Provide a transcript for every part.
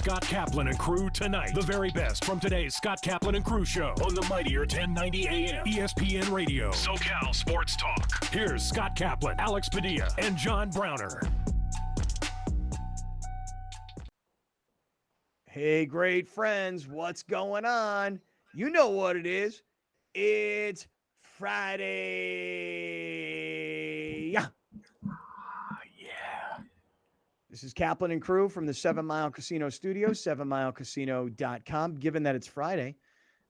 Scott Kaplan and crew tonight. The very best from today's Scott Kaplan and crew show on the mightier 1090 AM ESPN Radio. SoCal Sports Talk. Here's Scott Kaplan, Alex Padilla, and John Browner. Hey, great friends, what's going on? You know what it is. It's Friday. Yeah. This is Kaplan and crew from the 7 Mile Casino Studio, 7milecasino.com. Given that it's Friday,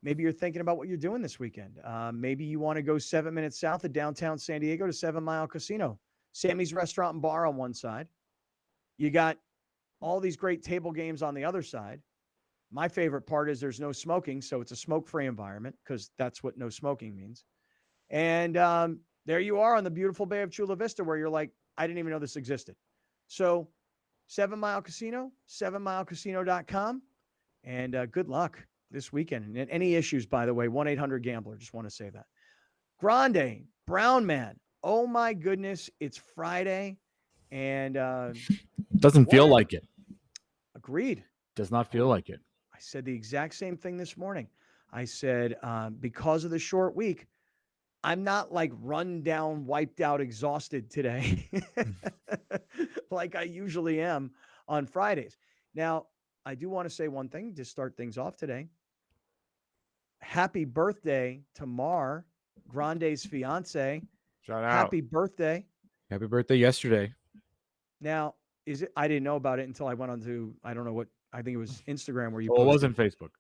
maybe you're thinking about what you're doing this weekend. Maybe you want to go 7 minutes south of downtown San Diego to 7 Mile Casino. Sammy's Restaurant and Bar on one side. You got all these great table games on the other side. My favorite part is there's no smoking, so it's a smoke-free environment because that's what no smoking means. And there you are on the beautiful Bay of Chula Vista where you're like, I didn't even know this existed. So 7 Mile Casino, 7milecasino.com, and good luck this weekend. And any issues, by the way, 1-800-GAMBLER. Just want to say that. Grande, Brown Man. Oh, my goodness. It's Friday. And doesn't feel like it. Agreed. Does not feel like it. I said the exact same thing this morning. I said, because of the short week, I'm not like run down, wiped out, exhausted today like I usually am on Fridays. Now, I do want to say one thing to start things off today. Happy birthday to Mar, Grande's fiance. Shout out. Happy birthday. Happy birthday yesterday. Now, is it? I didn't know about it until I went on to, I don't know what, I think it was Instagram where you Well, it posted. wasn't Facebook.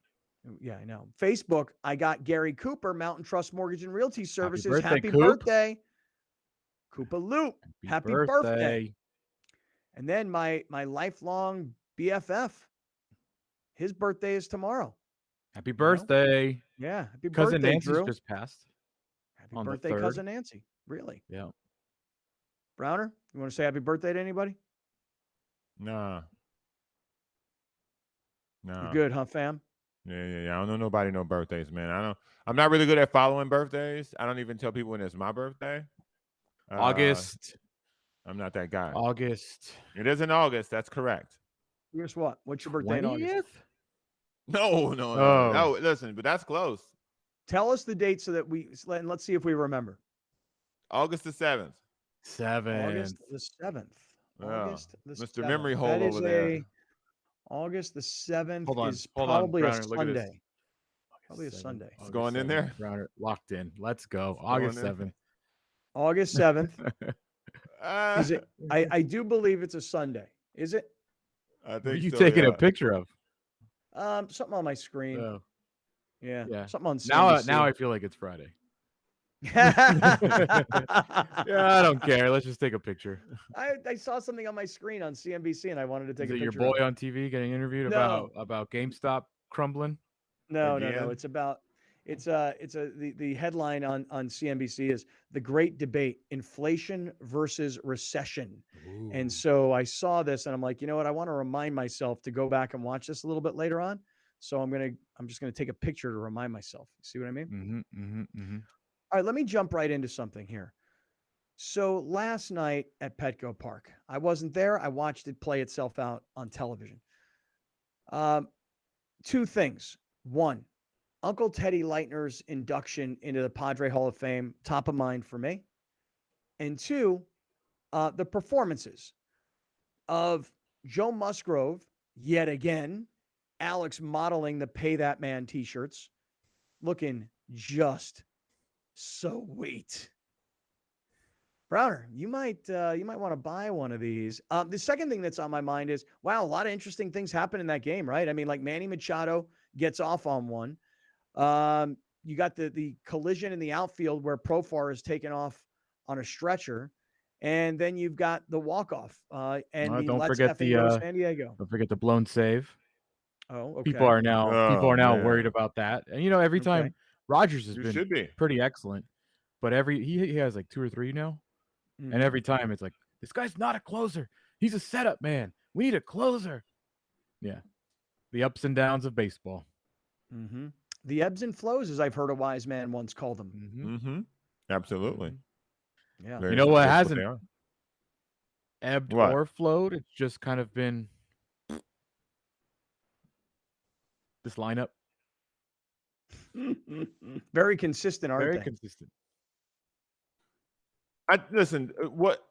Yeah, I know. Facebook, I got Gary Cooper, Mountain Trust Mortgage and Realty Services. Happy Coop. birthday. Koopa Loop. Happy birthday. And then my lifelong BFF, his birthday is tomorrow. Happy birthday. Yeah. Happy Cousin birthday, Nancy's Drew. just passed. Happy on the birthday, 3rd. Cousin Nancy. Really? Yeah. Browner, you want to say happy birthday to anybody? Nah. You good, huh, fam? Yeah. I don't know nobody no birthdays, man. I'm not really good at following birthdays. I don't even tell people when it's my birthday. August. I'm not that guy. August. It is in August. That's correct. Here's what? What's your birthday in August? No. No, listen, but that's close. Tell us the date so that let's see if we remember. August the 7th. August the 7th. August the Mr. 7th. Memory hole over there. August the 7th is Hold probably on, a Browner, Sunday. Probably a Sunday. It's going in there? Browner, locked in. Let's go. August 7th. August 7th. Is it? I do believe it's a Sunday. Is it? I think what are you so, taking yeah. a picture of? Something on my screen. Oh. Yeah. Something on now. CNBC. Now I feel like it's Friday. Yeah, I don't care. Let's just take a picture. I saw something on my screen on CNBC and I wanted to take a picture. Is it your boy on TV getting interviewed about GameStop crumbling? No. It's about the headline on CNBC is The Great Debate: Inflation versus Recession. Ooh. And so I saw this and I'm like, you know what? I want to remind myself to go back and watch this a little bit later on. So I'm just gonna take a picture to remind myself. See what I mean? Mm-hmm. All right, let me jump right into something here. So last night at Petco Park, I wasn't there. I watched it play itself out on television. Two things. One, Uncle Teddy Leitner's induction into the Padre Hall of Fame, top of mind for me. And two, the performances of Joe Musgrove, yet again, Alex modeling the Pay That Man t-shirts, looking just sweet. Browner, you might want to buy one of these. The second thing that's on my mind is, wow, a lot of interesting things happen in that game, right? I mean, like Manny Machado gets off on one. You got the collision in the outfield where Profar is taken off on a stretcher, and then you've got the walk-off. And don't forget San Diego. Don't forget the blown save. Oh, okay. People are now worried about that, and every time Rogers has been pretty excellent, but he has like 2 or 3 now, and every time it's like, this guy's not a closer. He's a setup man. We need a closer. Yeah, the ups and downs of baseball. Mm-hmm. The ebbs and flows, as I've heard a wise man once call them. Mm-hmm. Absolutely. Yeah. Very you know what that's hasn't ebbed or flowed? It's just kind of been This lineup. Very consistent, aren't Very they? consistent. Listen. What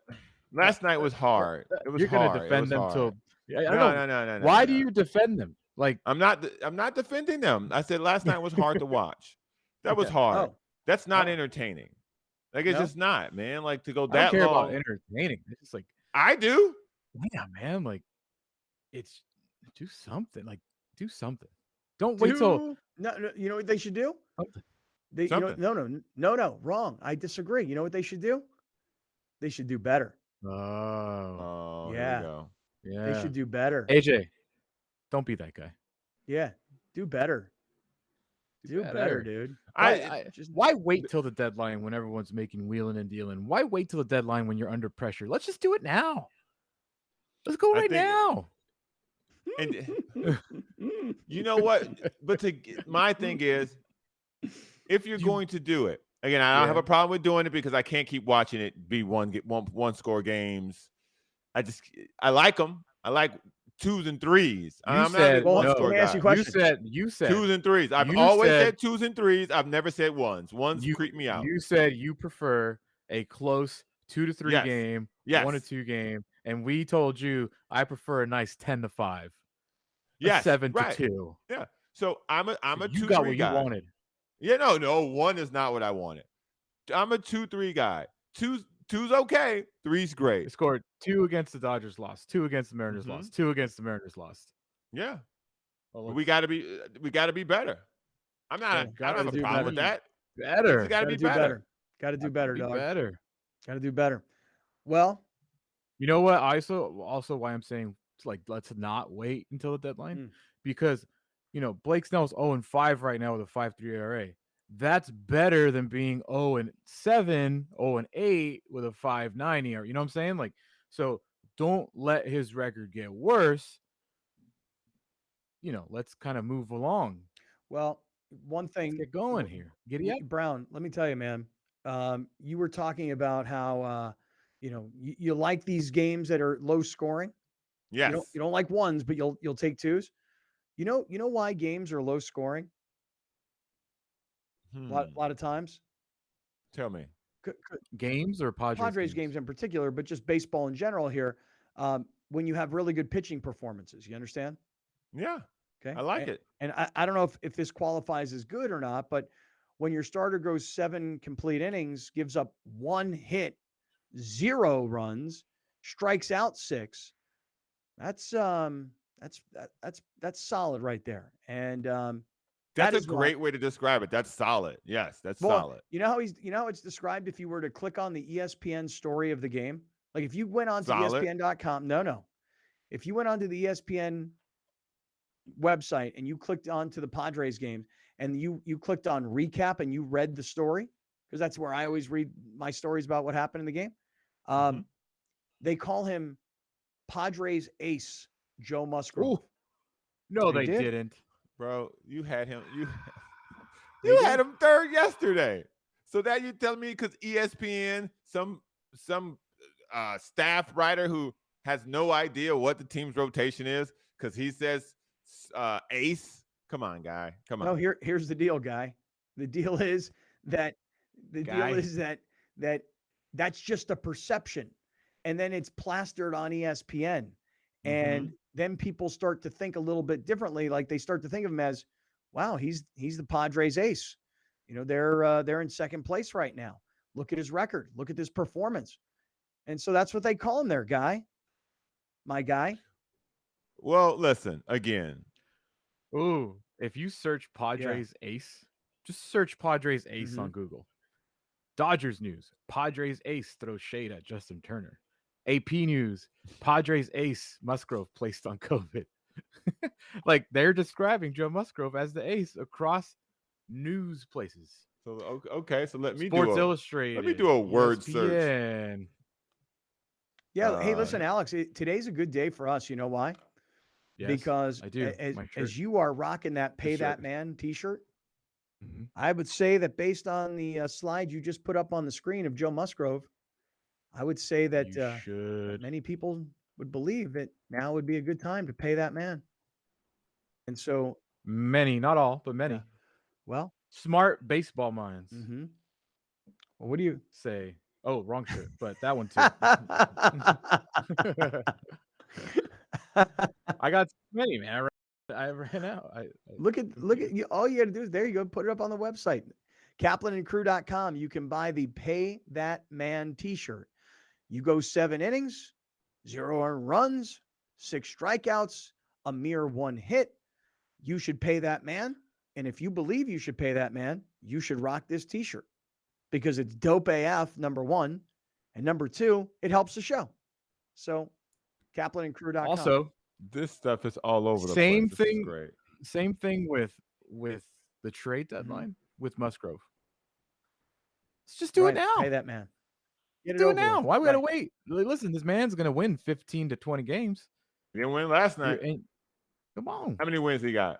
last night was hard. It was You're hard. gonna defend them till. No. Why do you defend them? Like I'm not defending them. I said last night was hard to watch. That was hard. That's not entertaining. Like it's just not, man. Like to go that long. I don't care about entertaining. It's just like I do. Yeah, man. Like it's do something. Like do something. Don't wait till no. You know what they should do? Something. No. Wrong. I disagree. You know what they should do? They should do better. Oh, yeah. Here we go. Yeah. They should do better. AJ, don't be that guy. Yeah. Do better. Do better, dude. Why wait till the deadline when everyone's making wheeling and dealing? Why wait till the deadline when you're under pressure? Let's just do it now. Let's go right now. And you know what? But my thing is, if you're going to do it, again, I don't have a problem with doing it because I can't keep watching it be one score games. I like them. I like 2s and 3s. I'm not a one score guy. You said 2s and 3s. I've always said 2s and 3s. I've never said 1s. 1s creep me out. You said you prefer a close 2 to 3 game, 1 to 2 game, and we told you I prefer a nice 10 to 5. Yes, 7 to 2. Yeah. So I'm a 2-3 you got what guy. you wanted. Yeah, no, 1 is not what I wanted. I'm a 2-3 guy. 2's okay. 3's great. They scored 2 against the Dodgers, lost 2 against the Mariners, lost 2 against the Mariners, lost. Yeah, we got to be better. I don't have a problem with that. Better. Got to be better. Got to do better, dog. Better. Got to do better. Well, you know what? Also why I'm saying like let's not wait until the deadline because Blake Snell's 0-5 right now with a 5.3 ERA. That's better than being 0-7, 0-8 with a 5.9 ERA. You know what I'm saying? Like, so don't let his record get worse. Let's kind of move along. Well, one thing. Let's get going here. Giddy up. Brown, let me tell you, man. You were talking about how you like these games that are low scoring. Yes. You don't like 1s, but you'll take 2s. You know why games are low scoring? A lot of times. Tell me. Games or Padres games in particular, but just baseball in general here. When you have really good pitching performances, you understand? Yeah. Okay. I like it. And I don't know if this qualifies as good or not, but when your starter goes 7 complete innings, gives up 1 hit, 0 runs, strikes out 6, that's solid right there. And that's a great way to describe it. That's solid. Yes, that's solid. You know how it's described if you were to click on the ESPN story of the game? Like if you went on to ESPN.com, no. If you went onto the ESPN website and you clicked onto the Padres game and you clicked on recap and you read the story, because that's where I always read my stories about what happened in the game. They call him Padres ace Joe Musgrove. Ooh. No, they didn't. Bro, you had him. You had him third yesterday. So that you telling me because ESPN, some staff writer who has no idea what the team's rotation is because he says ace. Come on, guy. Come on. No, here's the deal, guy. The deal is that that's just a perception, and then it's plastered on ESPN, and then people start to think a little bit differently. Like they start to think of him as, wow, he's the Padres ace. They're in second place right now. Look at his record. Look at this performance. And so that's what they call him there, guy. My guy. Well, listen, again. Ooh, if you search Padres ace, just search Padres ace on Google. Dodgers news, Padres ace throws shade at Justin Turner. AP news, Padres ace Musgrove placed on COVID. Like they're describing Joe Musgrove as the ace across news places. So okay, so let me Sports Illustrated. Let me do a word ESPN. search. Yeah, hey, listen, Alex, today's a good day for us. You know why? Yes, because I do. As you are rocking that "Pay That Man" T-shirt, I would say that based on the slide you just put up on the screen of Joe Musgrove, I would say that many people would believe that now would be a good time to pay that man. And so Many, not all, but many. Yeah. Well, smart baseball minds. Mm-hmm. Well, what do you say? Oh, wrong shirt, but that one too. I got many, man. I ran out. Look at you. All you got to do is there you go. Put it up on the website, kaplanandcrew.com. You can buy the Pay That Man T-shirt. You go 7 innings, 0 earned runs, 6 strikeouts, a mere 1 hit. You should pay that man. And if you believe you should pay that man, you should rock this T-shirt because it's dope AF, number one. And number two, it helps the show. So kaplanandcrew.com. Also, this stuff is all over the place. Same This thing. is great. Same thing with the trade deadline with Musgrove. Let's just do it now. Pay that man. Do it now. Why we gotta wait? Listen, this man's gonna win 15 to 20 games. He didn't win last night. Come on. How many wins he got?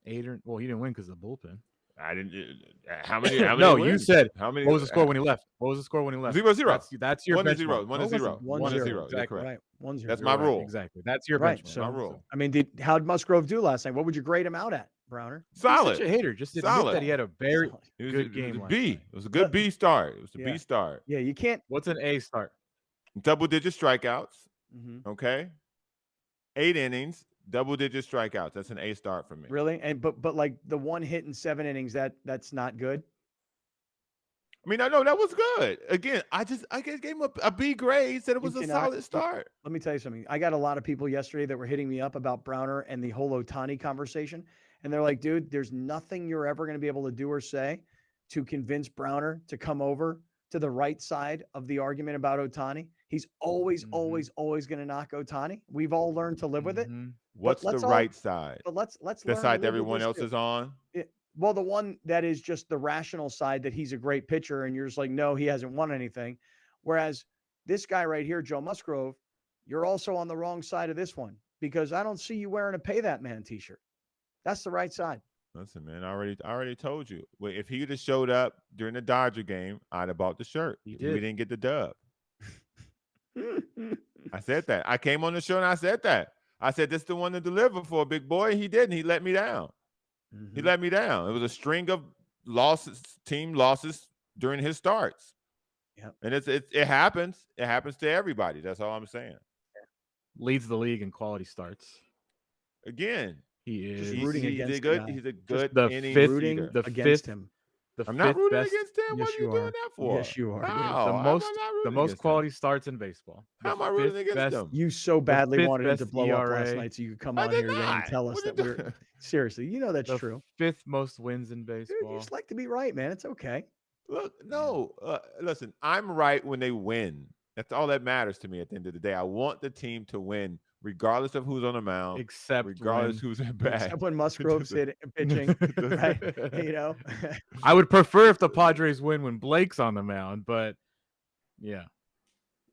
8 or well, he didn't win because of the bullpen. I didn't. How many? No, wins? You said how many? What was the score when he left? What was the score when he left? 0-0. That's your 1-0. 1-0. 1-0. Exactly. Right. 1-0. That's my rule. Exactly. That's your right. benchmark. So, my rule. I mean, how'd Musgrove do last night? What would you grade him out at, Browner? Solid. He's such a hater. Just admit that he had a very good game. It was a B. It was a good B start. It was a B start. Yeah, you can't. What's an A start? Double-digit strikeouts. Mm-hmm. Okay. 8 innings. Double-digit strikeouts. That's an A start for me. Really? And but like the 1 hit in 7 innings, that's not good. I mean, I know that was good. Again, I gave him a B grade. Said it was a solid start. Let me tell you something. I got a lot of people yesterday that were hitting me up about Browner and the whole Ohtani conversation, and they're like, "Dude, there's nothing you're ever going to be able to do or say to convince Browner to come over to the right side of the argument about Ohtani. He's always going to knock Ohtani. We've all learned to live with it. What's the right side? But let's the side that everyone else is on. Well, the one that is just the rational side that he's a great pitcher, and you're just like, no, he hasn't won anything. Whereas this guy right here, Joe Musgrove, you're also on the wrong side of this one because I don't see you wearing a Pay That Man T-shirt. That's the right side. Listen, man, I already told you. If he would have showed up during the Dodger game, I'd have bought the shirt. We didn't get the dub. I said that. I came on the show and I said that. I said, this is the one to deliver for a big boy. He didn't. He let me down. He let me down. It was a string of team losses during his starts. Yeah. And it happens. It happens to everybody. That's all I'm saying. Leads the league in quality starts. Again, he is. He's a good inning rooting the against him. I'm not rooting against him. What are you doing that for? Yes, you are. How? The most quality starts in baseball. How am I rooting against him? You so badly wanted him to blow up last night, so you could come on here and tell us that we're seriously. You know that's true. 5th most wins in baseball. Dude, you just like to be right, man. It's okay. Look, no, listen. I'm right when they win. That's all that matters to me at the end of the day. I want the team to win, regardless of who's on the mound, regardless who's in bad. Except when Musgrove's pitching, right? You know, I would prefer if the Padres win when Blake's on the mound, but yeah,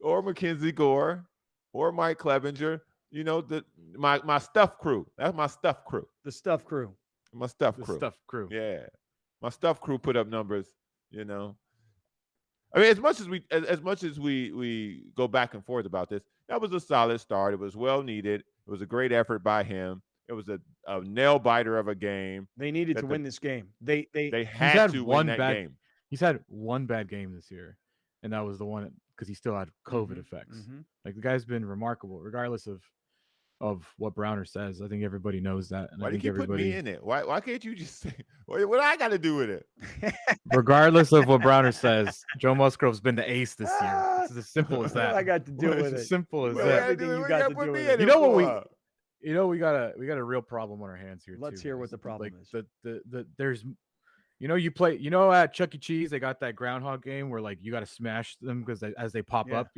or Mackenzie Gore, or Mike Clevenger. You know, my stuff crew. That's my stuff crew. The stuff crew. My stuff crew. Stuff crew. Yeah, my stuff crew put up numbers. You know. I mean, as much as we go back and forth about this, that was a solid start. It was well needed. It was a great effort by him. It was a nail biter of a game. They needed to win this game. They had to win that game. He's had one bad game this year, and that was the one because he still had COVID effects. Like the guy's been remarkable, regardless of what Browner says. I think everybody knows that. And Why I do think you keep putting me in it? Why can't you just say what I got to do with it? Regardless of what Browner says, Joe Musgrove's been the ace this year. It's as simple as that. I got to do with it. As simple as that. Everything you got to do with it. You know what we got a real problem on our hands here. Let's hear what the problem is. There's at Chuck E. Cheese they got that groundhog game where like you got to smash them because as they pop up,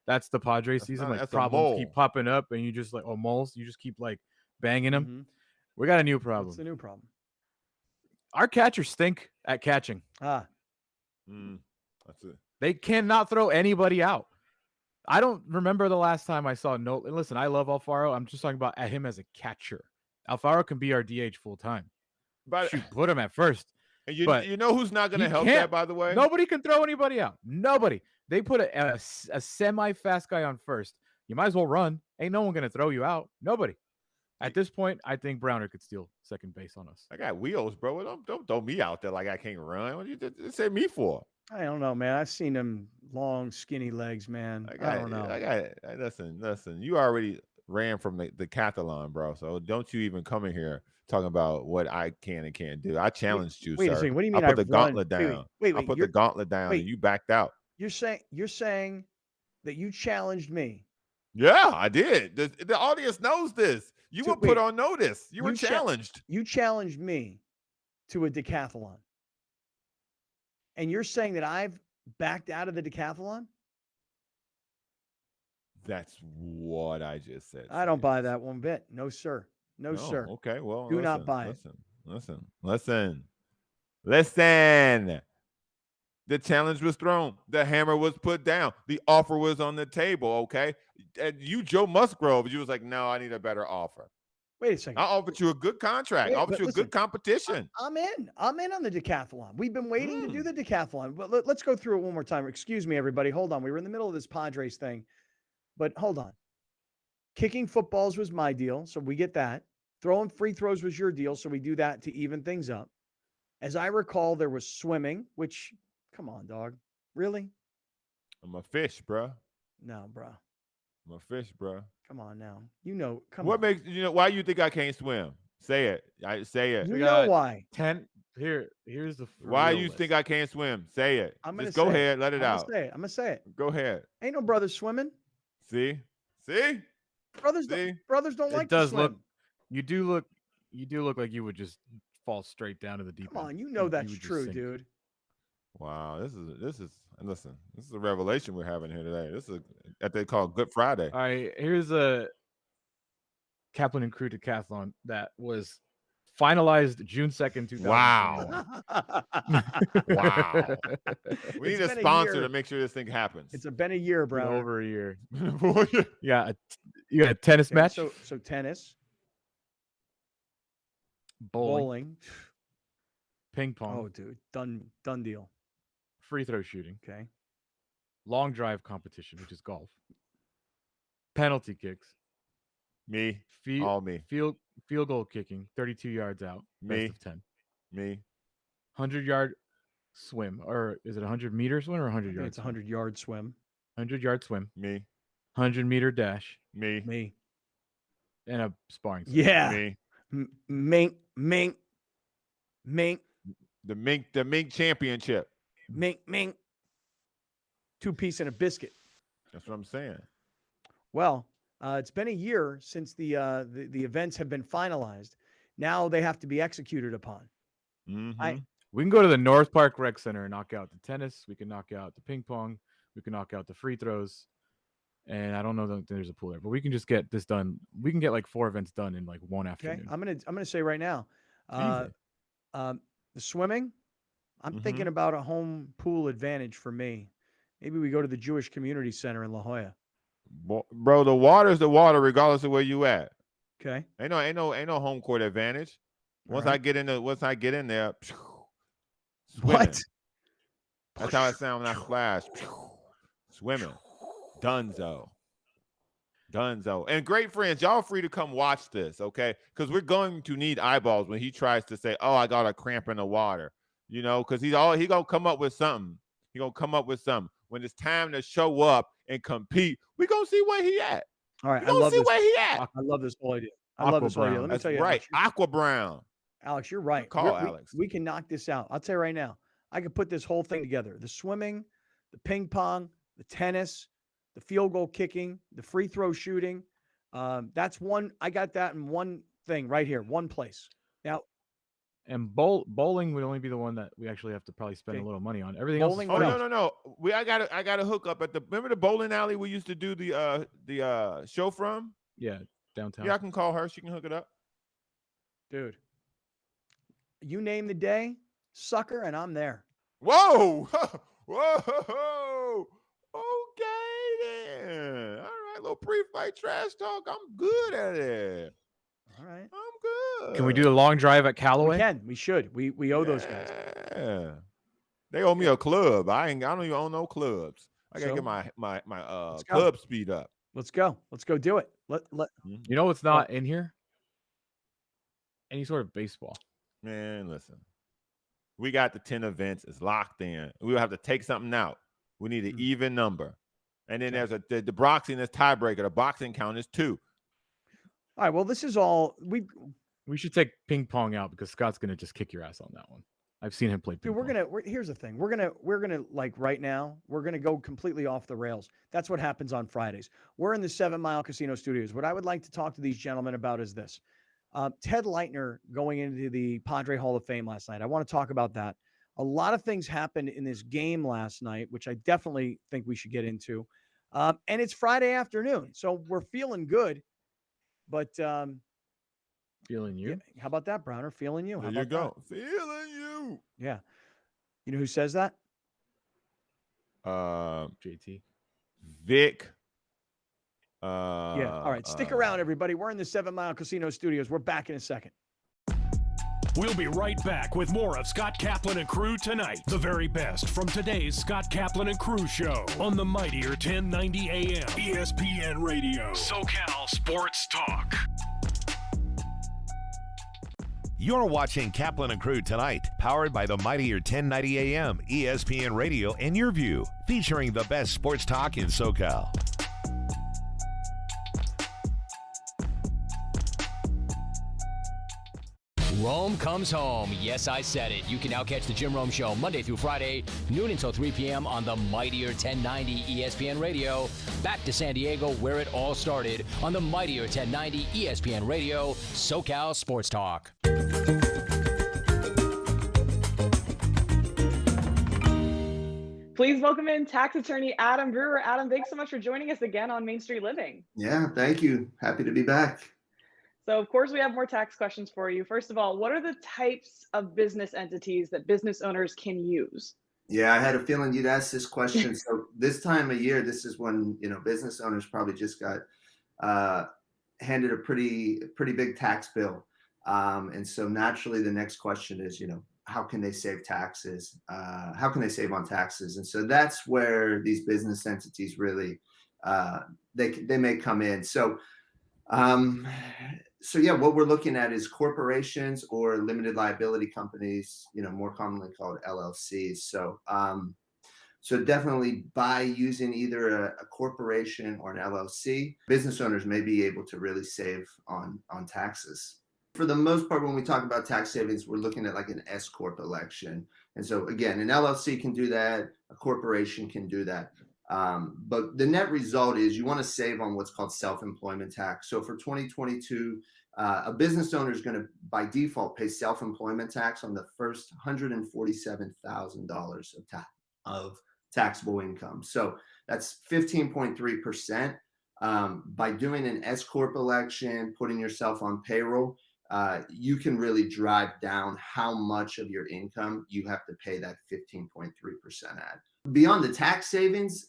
that's the Padres season. Like problems keep popping up and you just like moles. You just keep like banging them. We got a new problem. What's the new problem? Our catchers stink at catching. That's it. They cannot throw anybody out. I don't remember the last time I saw no. And listen, I love Alfaro. I'm just talking about at him as a catcher. Alfaro can be our DH full time. But put him at first. And you know who's not going to help that, by the way? Nobody can throw anybody out. Nobody. They put a semi-fast guy on first. You might as well run. Ain't no one going to throw you out. Nobody. At this point, I think Browner could steal second base on us. I got wheels, bro. Don't throw me out there like I can't run. What you say me for? I don't know, man. I've seen him long, skinny legs, man. I don't know. Listen. You already ran from the decathlon, bro. So don't you even come in here talking about what I can and can't do. I challenged you, wait sir. A second. What do you mean? I put the gauntlet down. Wait. I put the gauntlet down, and you backed out. You're saying that you challenged me? Yeah, I did. The audience knows this. You were put on notice. You were challenged. You challenged me to a decathlon. And you're saying that I've backed out of the decathlon? That's what I just said. I don't buy that one bit. No, sir. No, sir. Okay, well, do not buy it. Listen. The challenge was thrown. The hammer was put down. The offer was on the table, okay? And you, Joe Musgrove, you was like, no, I need a better offer. Wait a second. I offered you a good contract. I offered you a good competition. I'm in on the decathlon. We've been waiting to do the decathlon. But let's go through it one more time. Excuse me, everybody. Hold on. We were in the middle of this Padres thing. But hold on. Kicking footballs was my deal, so we get that. Throwing free throws was your deal, so we do that to even things up. As I recall, there was swimming, which, come on, dog. Really? I'm a fish, bro. No, bro. I'm a fish, bro. Come on now. Come what on. makes why you think I can't swim? Say it. I say it. You know why. Here's the why you think I can't swim? Say it. Just go ahead, let it out. I'm gonna say it. Go ahead. Ain't no brothers swimming. See? Brothers don't like to swim. You do look like you would just fall straight down to the deep end. Come on, that's true, dude. Wow, this is a revelation we're having here today. This is that they call Good Friday. All right, here's a Kaplan and Crew decathlon that was finalized June 2nd, 2000. Wow. Wow. We need a sponsor to make sure this thing happens. It's been a year, bro. Over a year. You got a tennis match. So tennis. Bowling. Ping pong. Oh, dude. Done deal. Free throw shooting. Okay. Long drive competition, which is golf. Penalty kicks. Me. All me. Field goal kicking, 32 yards out. Me. Best of 10. Me. 100-yard swim. Or is it a 100-meter swim or 100-yard? It's a 100-yard swim. 100-yard swim. Me. 100-meter dash. Me. And a sparring session. Yeah. Me. Mink. The Mink championship. Mink. 2-piece and a biscuit. That's what I'm saying. Well, it's been a year since the events have been finalized. Now they have to be executed upon. Mm-hmm. We can go to the North Park Rec Center and knock out the tennis. We can knock out the ping pong. We can knock out the free throws. And I don't know that there's a pool there, but we can just get this done. We can get like 4 events done in like one afternoon. Okay, I'm gonna say right now, the swimming. I'm thinking about a home pool advantage for me. Maybe we go to the Jewish Community Center in La Jolla. Bro, the water's the water, regardless of where you at. Okay. Ain't no home court advantage. Once I get in there, swimming. What? That's how it sounds when I splash. Swimming. Dunzo. And great friends, y'all free to come watch this, okay? Because we're going to need eyeballs when he tries to say, "Oh, I got a cramp in the water," because he gonna come up with something. He gonna come up with something. When it's time to show up and compete, we gonna see where he at. All right, I love this. Where he at. I love this whole idea. Let me tell you, right. Aqua Brown. Alex, you're right. Alex. We can knock this out. I'll tell you right now. I could put this whole thing together: the swimming, the ping pong, the tennis, the field goal kicking, the free throw shooting. That's one. I got that in one thing right here, one place. Now, and bowling would only be the one that we actually have to probably spend a little money on. Everything else. No. I got to hook up at remember the bowling alley we used to do the show from? Yeah, downtown. Yeah, I can call her. She can hook it up. Dude, you name the day, sucker, and I'm there. Whoa. Okay then. All right, little pre-fight trash talk. I'm good at it. All right. I'm good. Can we do the long drive at Callaway? We can. We should. We owe those guys. Yeah. They owe me a club. I don't even own no clubs. I gotta get my club speed up. Let's go. Let's go do it. You know what's not in here? any sort of baseball. Man, listen. We got the 10 events. It's locked in. We'll have to take something out. We need an even number. And then there's the boxing is tiebreaker. The boxing count is 2. All right. Well, this is all we should take ping pong out because Scott's gonna just kick your ass on that one. I've seen him play ping pong. Here's the thing. We're gonna like right now, we're gonna go completely off the rails. That's what happens on Fridays. We're in the 7 Mile Casino Studios. What I would like to talk to these gentlemen about is this. Ted Leitner going into the Padre Hall of Fame last night. I want to talk about that. A lot of things happened in this game last night, which I definitely think we should get into. And it's Friday afternoon, so we're feeling good. But feeling you? Yeah, how about that, Browner? Feeling you. How there about you go. That? Feeling you. Yeah. You know who says that? JT. Vic. Yeah. All right. Stick around, everybody. We're in the 7 Mile Casino Studios. We're back in a second. We'll be right back with more of Scott Kaplan and Crew tonight. The very best from today's Scott Kaplan and Crew show on the mightier 1090 AM ESPN Radio. SoCal Sports Talk. You're watching Kaplan and Crew tonight, powered by the mightier 1090 AM ESPN Radio and Your View, featuring the best sports talk in SoCal. Rome comes home. Yes, I said it. You can now catch the Jim Rome Show Monday through Friday, noon until 3 p.m. on the mightier 1090 ESPN Radio. Back to San Diego, where it all started, on the mightier 1090 ESPN Radio, SoCal Sports Talk. Please welcome in tax attorney Adam Brewer. Adam, thanks so much for joining us again on Main Street Living. Yeah, thank you. Happy to be back. So, of course, we have more tax questions for you. First of all, what are the types of business entities that business owners can use? Yeah, I had a feeling you'd ask this question. So this time of year, this is when, business owners probably just got handed a pretty big tax bill. And so naturally, the next question is, how can they save taxes? How can they save on taxes? And so that's where these business entities really, they may come in. So yeah, what we're looking at is corporations or limited liability companies, more commonly called LLCs. So definitely by using either a corporation or an LLC, business owners may be able to really save on taxes. For the most part, when we talk about tax savings, we're looking at like an S Corp election. And so again, an LLC can do that, a corporation can do that. But the net result is you want to save on what's called self-employment tax. So for 2022, a business owner is going to, by default, pay self-employment tax on the first $147,000 of taxable income. So that's 15.3%. By doing an S Corp election, putting yourself on payroll, you can really drive down how much of your income you have to pay that 15.3% at. Beyond the tax savings,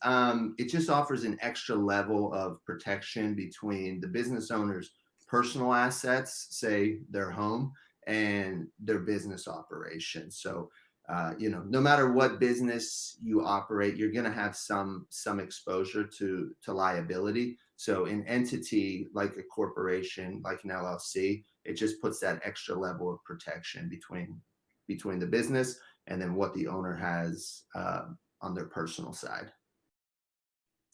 it just offers an extra level of protection between the business owner's personal assets, say their home, and their business operation. So, no matter what business you operate, you're going to have some exposure to liability. So an entity like a corporation, like an LLC, it just puts that extra level of protection between the business and then what the owner has on their personal side.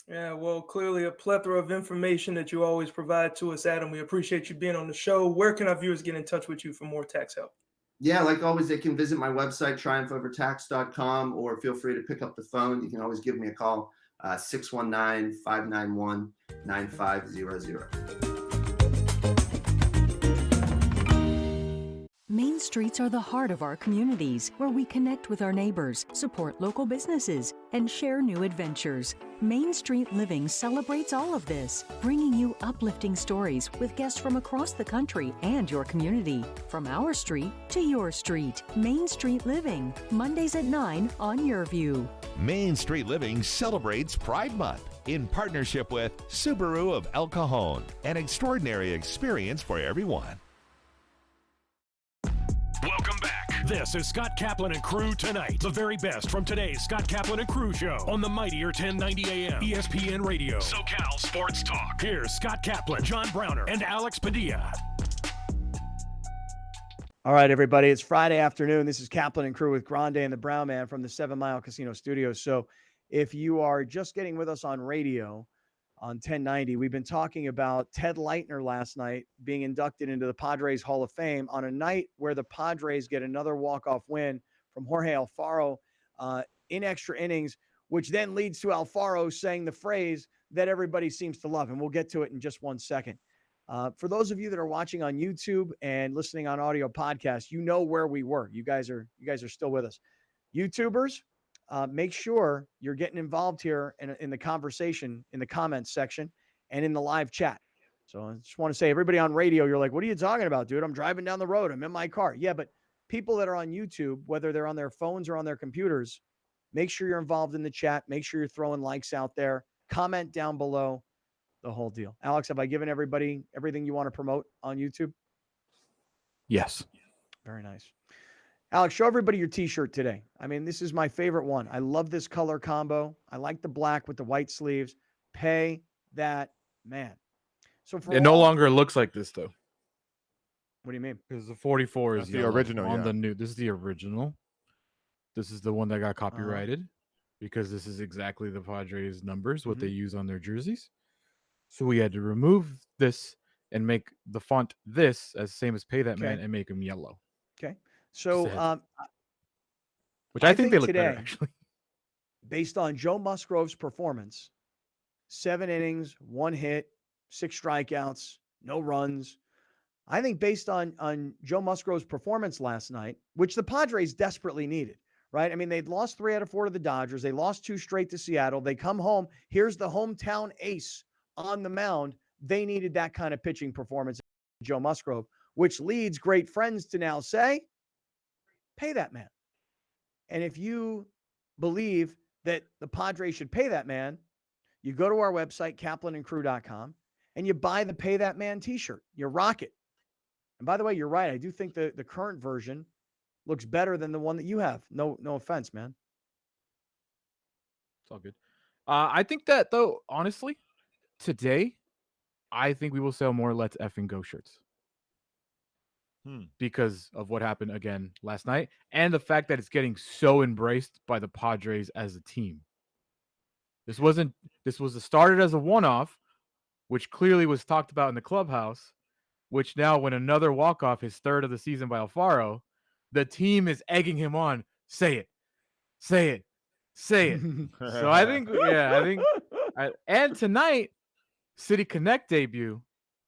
Yeah, well, clearly a plethora of information that you always provide to us, Adam. We appreciate you being on the show. Where can our viewers get in touch with you for more tax help? Yeah, like always, they can visit my website, triumphovertax.com, or feel free to pick up the phone. You can always give me a call, 619-591-9500. Main streets are the heart of our communities, where we connect with our neighbors, support local businesses, and share new adventures. Main Street Living celebrates all of this, bringing you uplifting stories with guests from across the country and your community. From our street to your street. Main Street Living, Mondays at 9 on Your View. Main Street Living celebrates Pride Month in partnership with Subaru of El Cajon, an extraordinary experience for everyone. Welcome back. This is Scott Kaplan and Crew tonight. The very best from today's Scott Kaplan and Crew show on the mightier 1090 AM ESPN Radio. SoCal Sports Talk. Here's Scott Kaplan, John Browner, and Alex Padilla. All right, everybody. It's Friday afternoon. This is Kaplan and Crew with Grande and the Brown Man from the 7 Mile Casino Studios. So if you are just getting with us on radio on 1090, we've been talking about Ted Leitner last night being inducted into the Padres Hall of Fame on a night where the Padres get another walk-off win from Jorge Alfaro in extra innings, which then leads to Alfaro saying the phrase that everybody seems to love. And we'll get to it in just one second. For those of you that are watching on YouTube and listening on audio podcast, you know where we were. You guys are still with us. YouTubers, make sure you're getting involved here in the conversation, in the comments section, and in the live chat. So I just want to say, everybody on radio, you're like, what are you talking about, dude? I'm driving down the road. I'm in my car. Yeah, but people that are on YouTube, whether they're on their phones or on their computers, make sure you're involved in the chat. Make sure you're throwing likes out there. Comment down below. The whole deal. Alex, have I given everybody everything you want to promote on YouTube? Yes. Very nice. Alex, show everybody your t-shirt today. I mean, this is my favorite one. I love this color combo. I like the black with the white sleeves. Pay that man. So it no longer looks like this, though. What do you mean? Because the 44 is the original on the new. This is the original. This is the one that got copyrighted because this is exactly the Padres numbers, what they use on their jerseys. So we had to remove this and make the font this as same as Pay That Man and make them yellow. Okay. So, which I think they look today, better, actually. Based on Joe Musgrove's performance, 7 innings, 1 hit, 6 strikeouts, no runs. I think based on Joe Musgrove's performance last night, which the Padres desperately needed, right? I mean, they'd lost 3 out of 4 to the Dodgers. They lost 2 straight to Seattle. They come home. Here's the hometown ace on the mound. They needed that kind of pitching performance, Joe Musgrove, which leads great friends to now say, pay that man. And if you believe that the Padres should pay that man, you go to our website, kaplanandcrew.com, and you buy the Pay That Man t-shirt. You rock it. And by the way, you're right. I do think the current version looks better than the one that you have. No offense, man. It's all good. I think that, though, honestly, today, I think we will sell more Let's Effing Go shirts. Because of what happened again last night and the fact that it's getting so embraced by the Padres as a team. This was started as a one-off, which clearly was talked about in the clubhouse, which now when another walk-off, his 3rd of the season by Alfaro, the team is egging him on. Say it. Say it. Say it. So I think, and tonight, City Connect debut,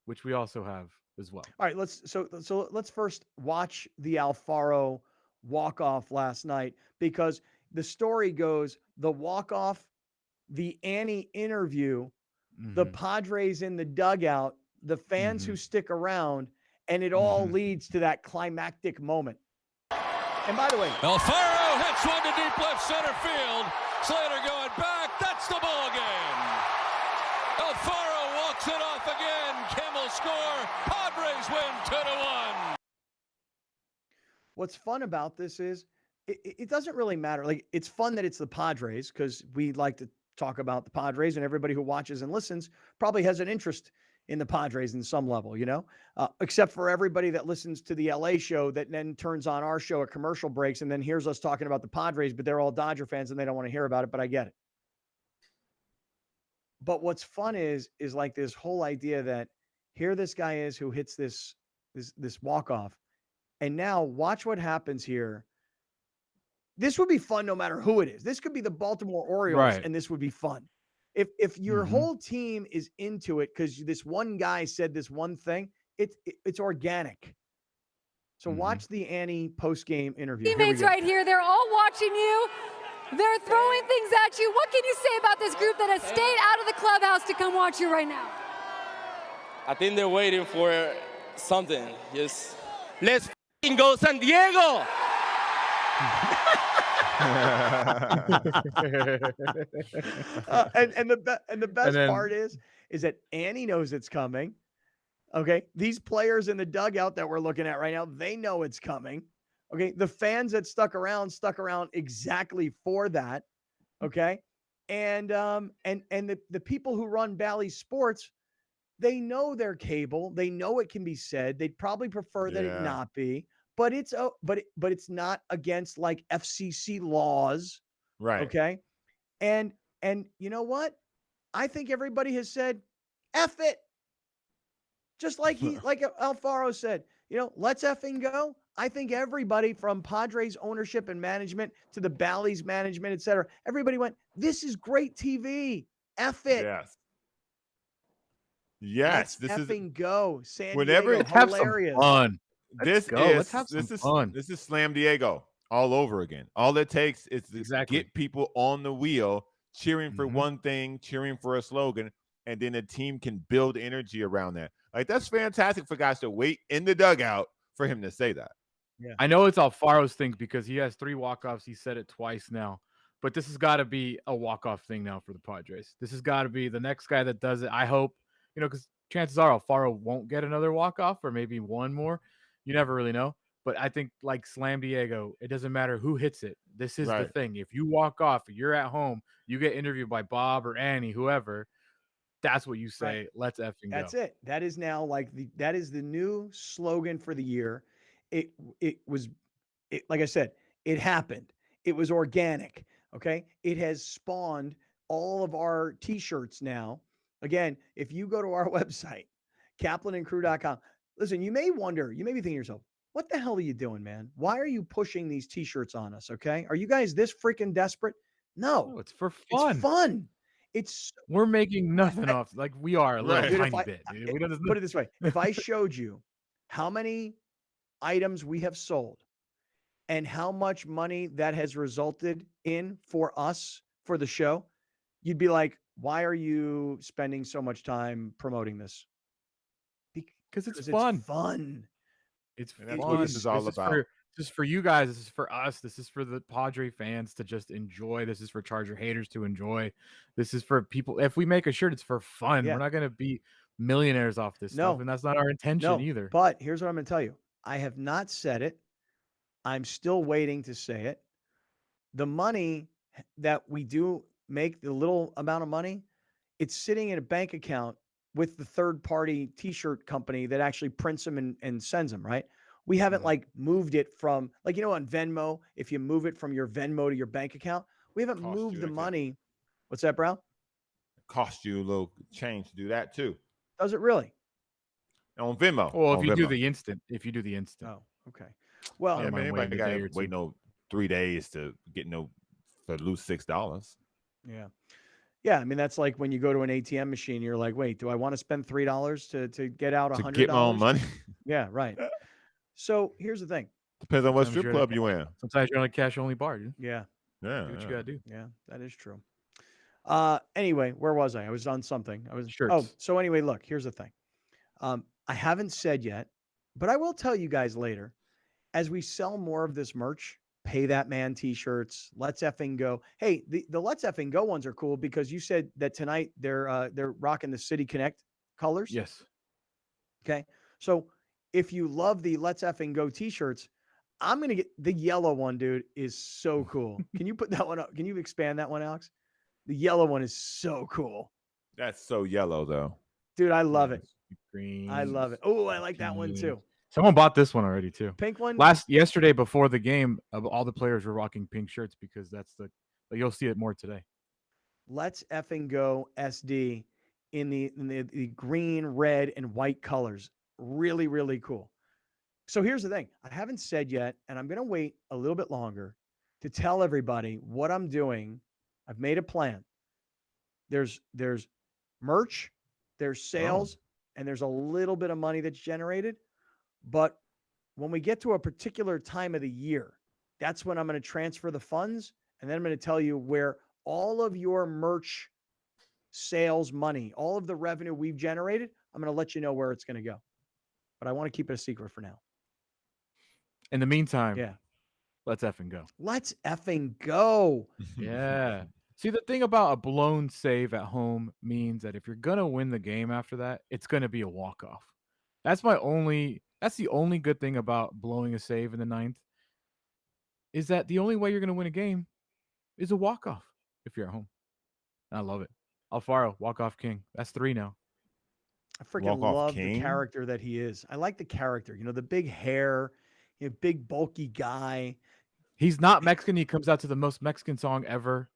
which we also have as well. All right, let's first watch the Alfaro walk-off last night, because the story goes the walk-off, the Annie interview, the Padres in the dugout, the fans who stick around, and it all leads to that climactic moment. And by the way, Alfaro hits one to deep left center field. Slater going back. That's the ball game. Alfaro walks it off again. Kimmel score. Padres win 2-1. What's fun about this is it doesn't really matter. Like, it's fun that it's the Padres because we like to talk about the Padres, and everybody who watches and listens probably has an interest in the Padres in some level, except for everybody that listens to the LA show that then turns on our show at commercial breaks and then hears us talking about the Padres, but they're all Dodger fans and they don't want to hear about it, but I get it. But what's fun is like this whole idea that here this guy is who hits this walk-off, and now watch what happens here. This would be fun no matter who it is. This could be the Baltimore Orioles, and this would be fun. If your whole team is into it because this one guy said this one thing, it's organic. So watch the Annie post-game interview. Teammates right here, they're all watching you. They're throwing things at you. What can you say about this group that has stayed out of the clubhouse to come watch you right now? I think they're waiting for something. Just let's go San Diego. And the best part is that Annie knows it's coming. Okay, these players in the dugout that we're looking at right now, they know it's coming. Okay, the fans that stuck around exactly for that. Okay, and the people who run Bally Sports, they know their cable. They know it can be said. They'd probably prefer that it not be, but it's not against like FCC laws. Right. Okay. And you know what? I think everybody has said, F it. Just like Alfaro said, let's effing go. I think everybody from Padres ownership and management to the Bally's management, et cetera, everybody went, this is great TV. F it. Yes. Let's effing go. San whenever Diego, hilarious. Have some fun. Let's have some fun. This is Slam Diego all over again. All it takes is to get people on the wheel, cheering for one thing, cheering for a slogan, and then the team can build energy around that. Like, that's fantastic for guys to wait in the dugout for him to say that. Yeah. I know it's Alfaro's thing because he has 3 walk-offs. He said it twice now. But this has got to be a walk-off thing now for the Padres. This has got to be the next guy that does it. I hope, because chances are Alfaro won't get another walk-off or maybe one more. You never really know. But I think like Slam Diego, it doesn't matter who hits it. This is the thing. If you walk off, you're at home, you get interviewed by Bob or Annie, whoever. That's what you say. Right. Let's effing go. That's it. That is now that is the new slogan for the year. It was like I said, it happened. It was organic. Okay. It has spawned all of our t-shirts now. Again, if you go to our website, kaplanandcrew.com, listen, you may be thinking to yourself, what the hell are you doing, man? Why are you pushing these t-shirts on us? Okay. Are you guys this freaking desperate? No, it's for fun. It's fun. We're making nothing off. Like, we are a little tiny bit. Put it this way. If I showed you how many items we have sold and how much money that has resulted in for us for the show, you'd be like, why are you spending so much time promoting this? Because it's fun. It's fun. It's fun. That's what this is all about. This is for you guys. This is for us. This is for the Padre fans to just enjoy. This is for Charger haters to enjoy. This is for people. If we make a shirt, it's for fun. Yeah. We're not going to be millionaires off this stuff, and that's not our intention either. But here's what I'm going to tell you. I have not said it. I'm still waiting to say it. The money that we do make, the little amount of money, it's sitting in a bank account with the third-party T-shirt company that actually prints them and sends them, right? We haven't moved it from on Venmo, if you move it from your Venmo to your bank account, we haven't moved the money. What's that, Brown? It costs you a little change to do that too. Does it really? On Venmo. Well, if you do the instant. Oh, okay. Well, yeah, man, anybody got to wait 3 days to get to lose $6. Yeah. Yeah, I mean, that's like when you go to an ATM machine, you're like, wait, do I want to spend $3 to get out $100? To get my own money? Yeah, right. So here's the thing. Depends on what strip club you in. Sometimes you're on a cash-only bar, dude. Yeah. Yeah. Do what you got to do. Yeah, that is true. Anyway, where was I? I was on something. Shirts. Oh, so anyway, look, here's the thing. I haven't said yet, but I will tell you guys later, as we sell more of this merch, Pay That Man t-shirts, Let's Effing Go. Hey, the Let's Effing Go ones are cool because you said that tonight they're rocking the City Connect colors. Yes. Okay. So if you love the Let's Effing Go t-shirts, I'm going to get the yellow one, dude, is so cool. Can you put that one up? Can you expand that one, Alex? The yellow one is so cool. That's so yellow, though. Dude, I love it. Green. I love it. Oh, I like that one too. Someone bought this one already too. Pink one. Yesterday before the game, all the players were rocking pink shirts because that's you'll see it more today. Let's Effing Go SD in the green, red, and white colors. Really, really cool. So here's the thing. I haven't said yet, and I'm going to wait a little bit longer to tell everybody what I'm doing. I've made a plan. There's merch, there's sales, and there's a little bit of money that's generated. But when we get to a particular time of the year, that's when I'm going to transfer the funds. And then I'm going to tell you where all of your merch sales money, all of the revenue we've generated, I'm going to let you know where it's going to go. But I want to keep it a secret for now. In the meantime, yeah, let's effing go. Let's effing go. Yeah. See, the thing about a blown save at home means that if you're going to win the game after that, it's going to be a walk-off. That's the only good thing about blowing a save in the ninth is that the only way you're going to win a game is a walk-off if you're at home. And I love it. Alfaro, walk-off king. That's 3 now. I freaking love the character that he is. I like the character. The big hair. big bulky guy. He's not Mexican. He comes out to the most Mexican song ever.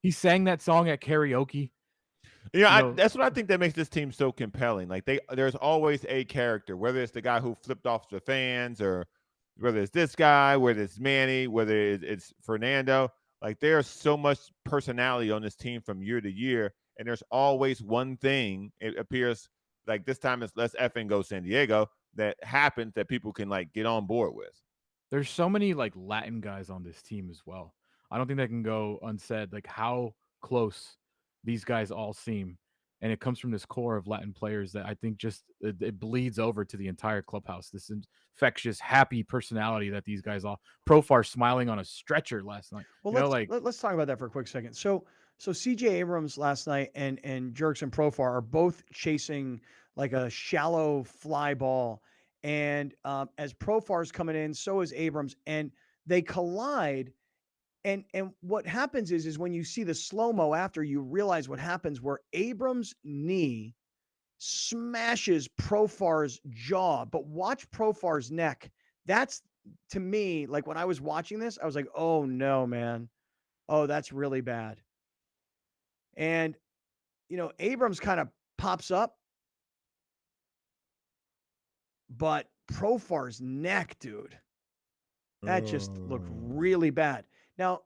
He sang that song at karaoke. That's what I think that makes this team so compelling. Like there's always a character, whether it's the guy who flipped off the fans, or whether it's this guy, whether it's Manny, whether it's Fernando. Like there's so much personality on this team from year to year, and there's always one thing. It appears like this time it's let's effing go San Diego that happens that people can like get on board with. There's so many like Latin guys on this team as well. I don't think that can go unsaid, like how close these guys all seem. And it comes from this core of Latin players that I think just it bleeds over to the entire clubhouse. This infectious, happy personality that these guys all. Profar smiling on a stretcher last night. Well, let's talk about that for a quick second. So CJ Abrams last night and Jurickson Profar are both chasing like a shallow fly ball. And as Profar's coming in, so is Abrams, and they collide. And what happens is when you see the slow-mo after, you realize what happens, where Abrams' knee smashes Profar's jaw. But watch Profar's neck. That's, to me, like when I was watching this, I was like, oh no, man. Oh, that's really bad. And, Abrams kind of pops up. But Profar's neck, dude, that just looked really bad. Now,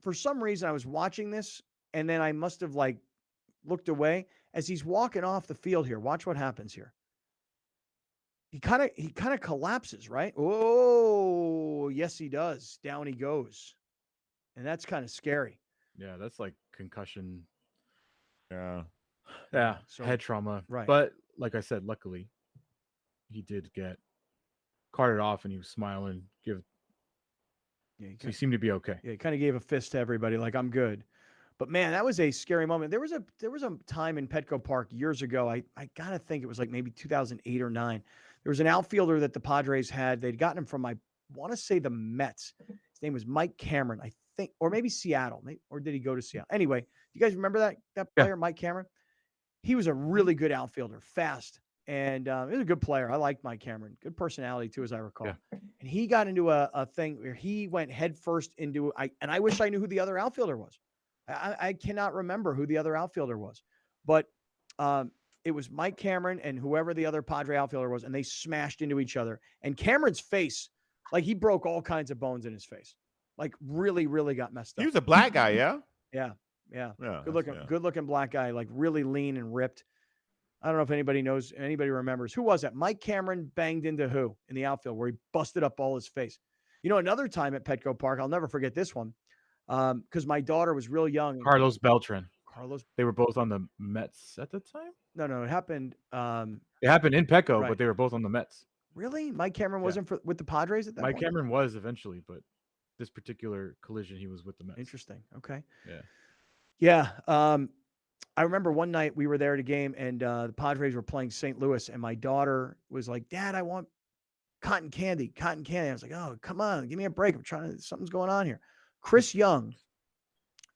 for some reason, I was watching this, and then I must have looked away as he's walking off the field here. Watch what happens here. He kind of collapses, right? Oh, yes, he does. Down he goes, and that's kind of scary. Yeah, that's like concussion. Yeah. So, head trauma. Right. But like I said, luckily, he did get carted off, and he was smiling. So he seemed to be okay. Yeah, he kind of gave a fist to everybody, like, I'm good. But man, that was a scary moment. There was a time in Petco Park years ago. I gotta think it was like maybe 2008 or 9. There was an outfielder that the Padres had. They'd gotten him from, I want to say, the Mets. His name was Mike Cameron, I think, or maybe Seattle, or did he go to Seattle? Anyway, do you guys remember that player, Mike Cameron? He was a really good outfielder, fast. And he was a good player. I liked Mike Cameron. Good personality, too, as I recall. Yeah. And he got into a thing where he went headfirst into and I wish I knew who the other outfielder was. I cannot remember who the other outfielder was. But it was Mike Cameron and whoever the other Padre outfielder was, and they smashed into each other. And Cameron's face, like he broke all kinds of bones in his face. Like really, really got messed up. He was a black guy, yeah? Yeah. Good looking black guy, like really lean and ripped. I don't know if anybody remembers. Who was that? Mike Cameron banged into who in the outfield where he busted up all his face. Another time at Petco Park, I'll never forget this one because my daughter was real young. Carlos Beltran. Carlos. They were both on the Mets at the time? No, it happened. It happened in Petco, right. But they were both on the Mets. Really? Mike Cameron wasn't with the Padres at that point? Mike Cameron was eventually, but this particular collision, he was with the Mets. Interesting. Okay. Yeah. I remember one night we were there at a game and the Padres were playing St. Louis and my daughter was like, Dad, I want cotton candy. I was like, oh, come on, give me a break. Something's going on here. Chris Young,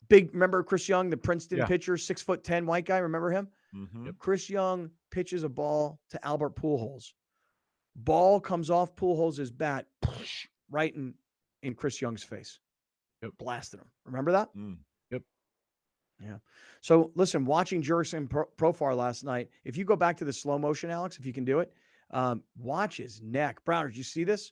remember Chris Young, the Princeton pitcher, 6'10" white guy. Remember him? Mm-hmm. Chris Young pitches a ball to Albert Pujols. Ball comes off Pujols' bat right in Chris Young's face. Blasted him. Remember that? Yep. Yeah. So listen, watching Jurickson Profar last night, if you go back to the slow motion, Alex, if you can do it, watch his neck. Browner, did you see this?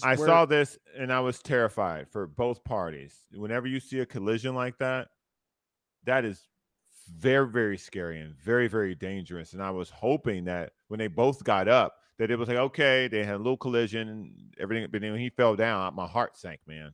I saw this and I was terrified for both parties. Whenever you see a collision like that, that is very, very scary and very, very dangerous. And I was hoping that when they both got up, that it was like, okay, they had a little collision and everything. But then when he fell down, my heart sank, man.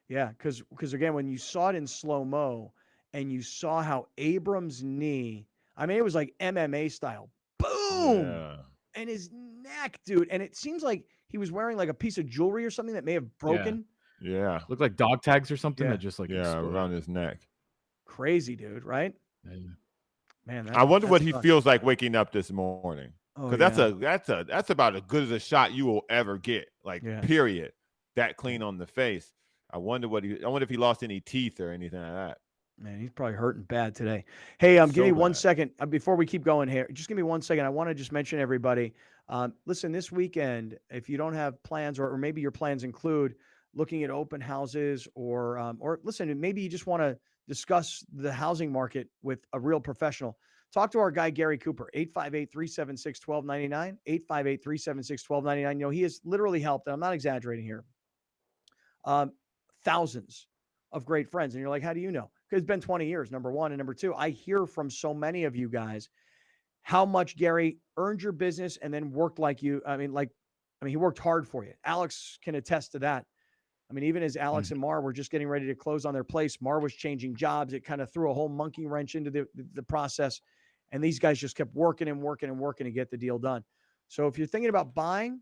Yeah, because again, when you saw it in slow-mo and you saw how Abrams' knee, I mean, it was like MMA style. Boom! Yeah. And his neck, dude. And it seems like he was wearing like a piece of jewelry or something that may have broken. Yeah. Looked like dog tags or something that just exploded. Around his neck. Crazy, dude, right? Yeah. Man, I wonder what he feels like waking up this morning. Because that's about as good as a shot you will ever get. Period. That clean on the face. I wonder if he lost any teeth or anything like that. Man, he's probably hurting bad today. Hey, give me 1 second before we keep going here. Just give me 1 second. I want to just mention everybody. Listen, this weekend, if you don't have plans, or maybe your plans include looking at open houses, or listen, maybe you just want to discuss the housing market with a real professional. Talk to our guy, Gary Cooper, 858-376-1299, 858-376-1299. He has literally helped, and I'm not exaggerating here, thousands of great friends. And you're like, how do you know? Because it's been 20 years, number one. And number two, I hear from so many of you guys how much Gary earned your business and then worked like you. I mean, he worked hard for you. Alex can attest to that. I mean, even as Alex and Mar were just getting ready to close on their place, Mar was changing jobs. It kind of threw a whole monkey wrench into the process. And these guys just kept working and working and working to get the deal done. So if you're thinking about buying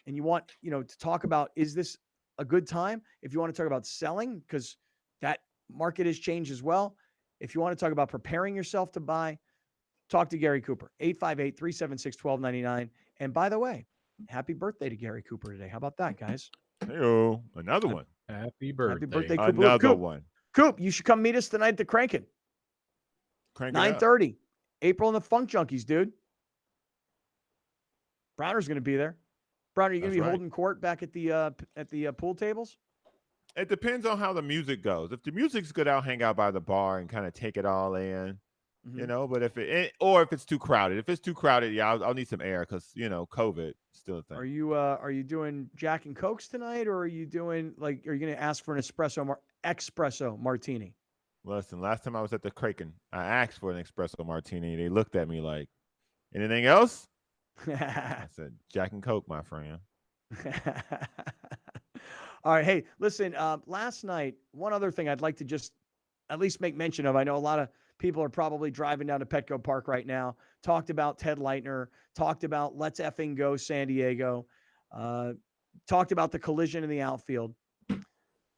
and you want, to talk about, is this a good time? If you want to talk about selling, because that market has changed as well. If you want to talk about preparing yourself to buy, talk to Gary Cooper, 858-376-1299. And by the way, happy birthday to Gary Cooper today. How about that, guys? Hey-o, another one. Happy birthday. Happy birthday, Cooper. Another one. Coop, you should come meet us tonight at the Crankin'. Crank 9:30. April and the Funk Junkies, dude. Browner's going to be there. Browner, are you going to be holding court back at the pool tables? It depends on how the music goes. If the music's good, I'll hang out by the bar and kind of take it all in. But if it's too crowded. If it's too crowded, yeah, I'll need some air because COVID still a thing. Are you doing Jack and Cokes tonight, or are you doing are you going to ask for an espresso martini? Listen, last time I was at the Kraken, I asked for an espresso martini. They looked at me like, anything else? I said, Jack and Coke, my friend. All right, hey, listen. Last night, one other thing I'd like to just at least make mention of. I know a lot of people are probably driving down to Petco Park right now. Talked about Ted Leitner. Talked about let's effing go San Diego. Talked about the collision in the outfield.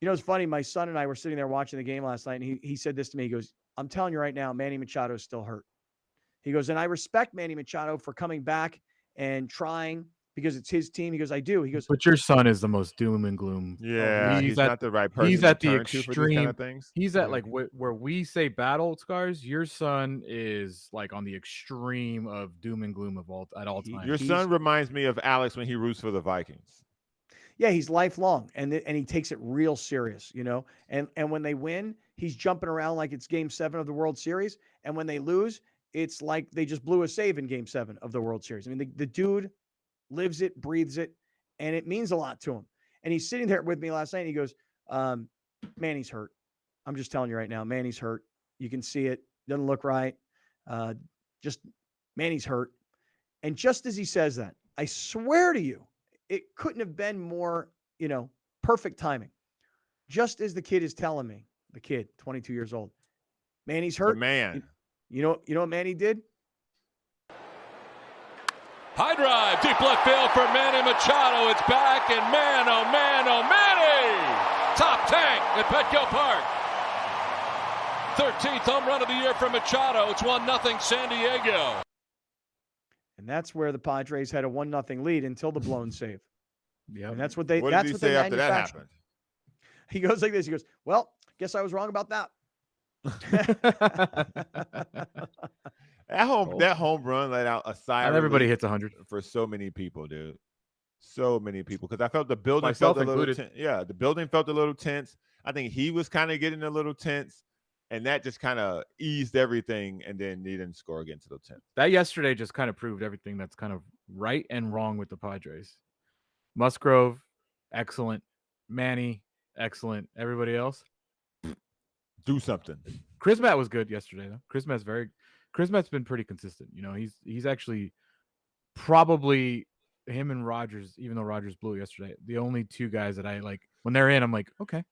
It's funny. My son and I were sitting there watching the game last night, and he said this to me. He goes, I'm telling you right now, Manny Machado is still hurt. He goes, and I respect Manny Machado for coming back and trying because it's his team. He goes, I do. He goes, but your son is the most doom and gloom. Yeah, he's not the right person. He's at the extreme. For these kind of things. He's at where we say battle scars. Your son is like on the extreme of doom and gloom at all times. Your son reminds me of Alex when he roots for the Vikings. Yeah, he's lifelong, and he takes it real serious, And when they win, he's jumping around like it's Game 7 of the World Series, and when they lose, it's like they just blew a save in Game 7 of the World Series. I mean, the dude lives it, breathes it, and it means a lot to him. And he's sitting there with me last night, and he goes, Manny's hurt. I'm just telling you right now, Manny's hurt. You can see it. Doesn't look right. Just Manny's hurt. And just as he says that, I swear to you, it couldn't have been more, perfect timing. Just as the kid is telling me, the kid, 22 years old, Manny's hurt. The man. You know what Manny did? High drive, deep left field for Manny Machado. It's back, and man, oh man, oh Manny! Top tank at Petco Park. 13th home run of the year for Machado. It's 1-0 San Diego. And that's where the Padres had a 1-0 lead until the blown save. Yeah, and that's what they. What that's did he what say they after that happened? He goes like this. He goes, "Well, guess I was wrong about that." That home run let out a sigh. Not everybody hits 100 for so many people, dude. So many people, because I felt the building Myself felt a included. little tense. Yeah, the building felt a little tense. I think he was kind of getting a little tense, and that just kind of eased everything. And then he didn't score again till the 10th. That yesterday just kind of proved everything that's kind of right and wrong with the Padres. Musgrove, excellent. Manny, excellent. Everybody else, do something. Chris Matt was good yesterday, though. Chris Matt's been pretty consistent. He's actually probably him and Rogers, even though Rogers blew yesterday, the only two guys that I like when they're in. I'm like, okay.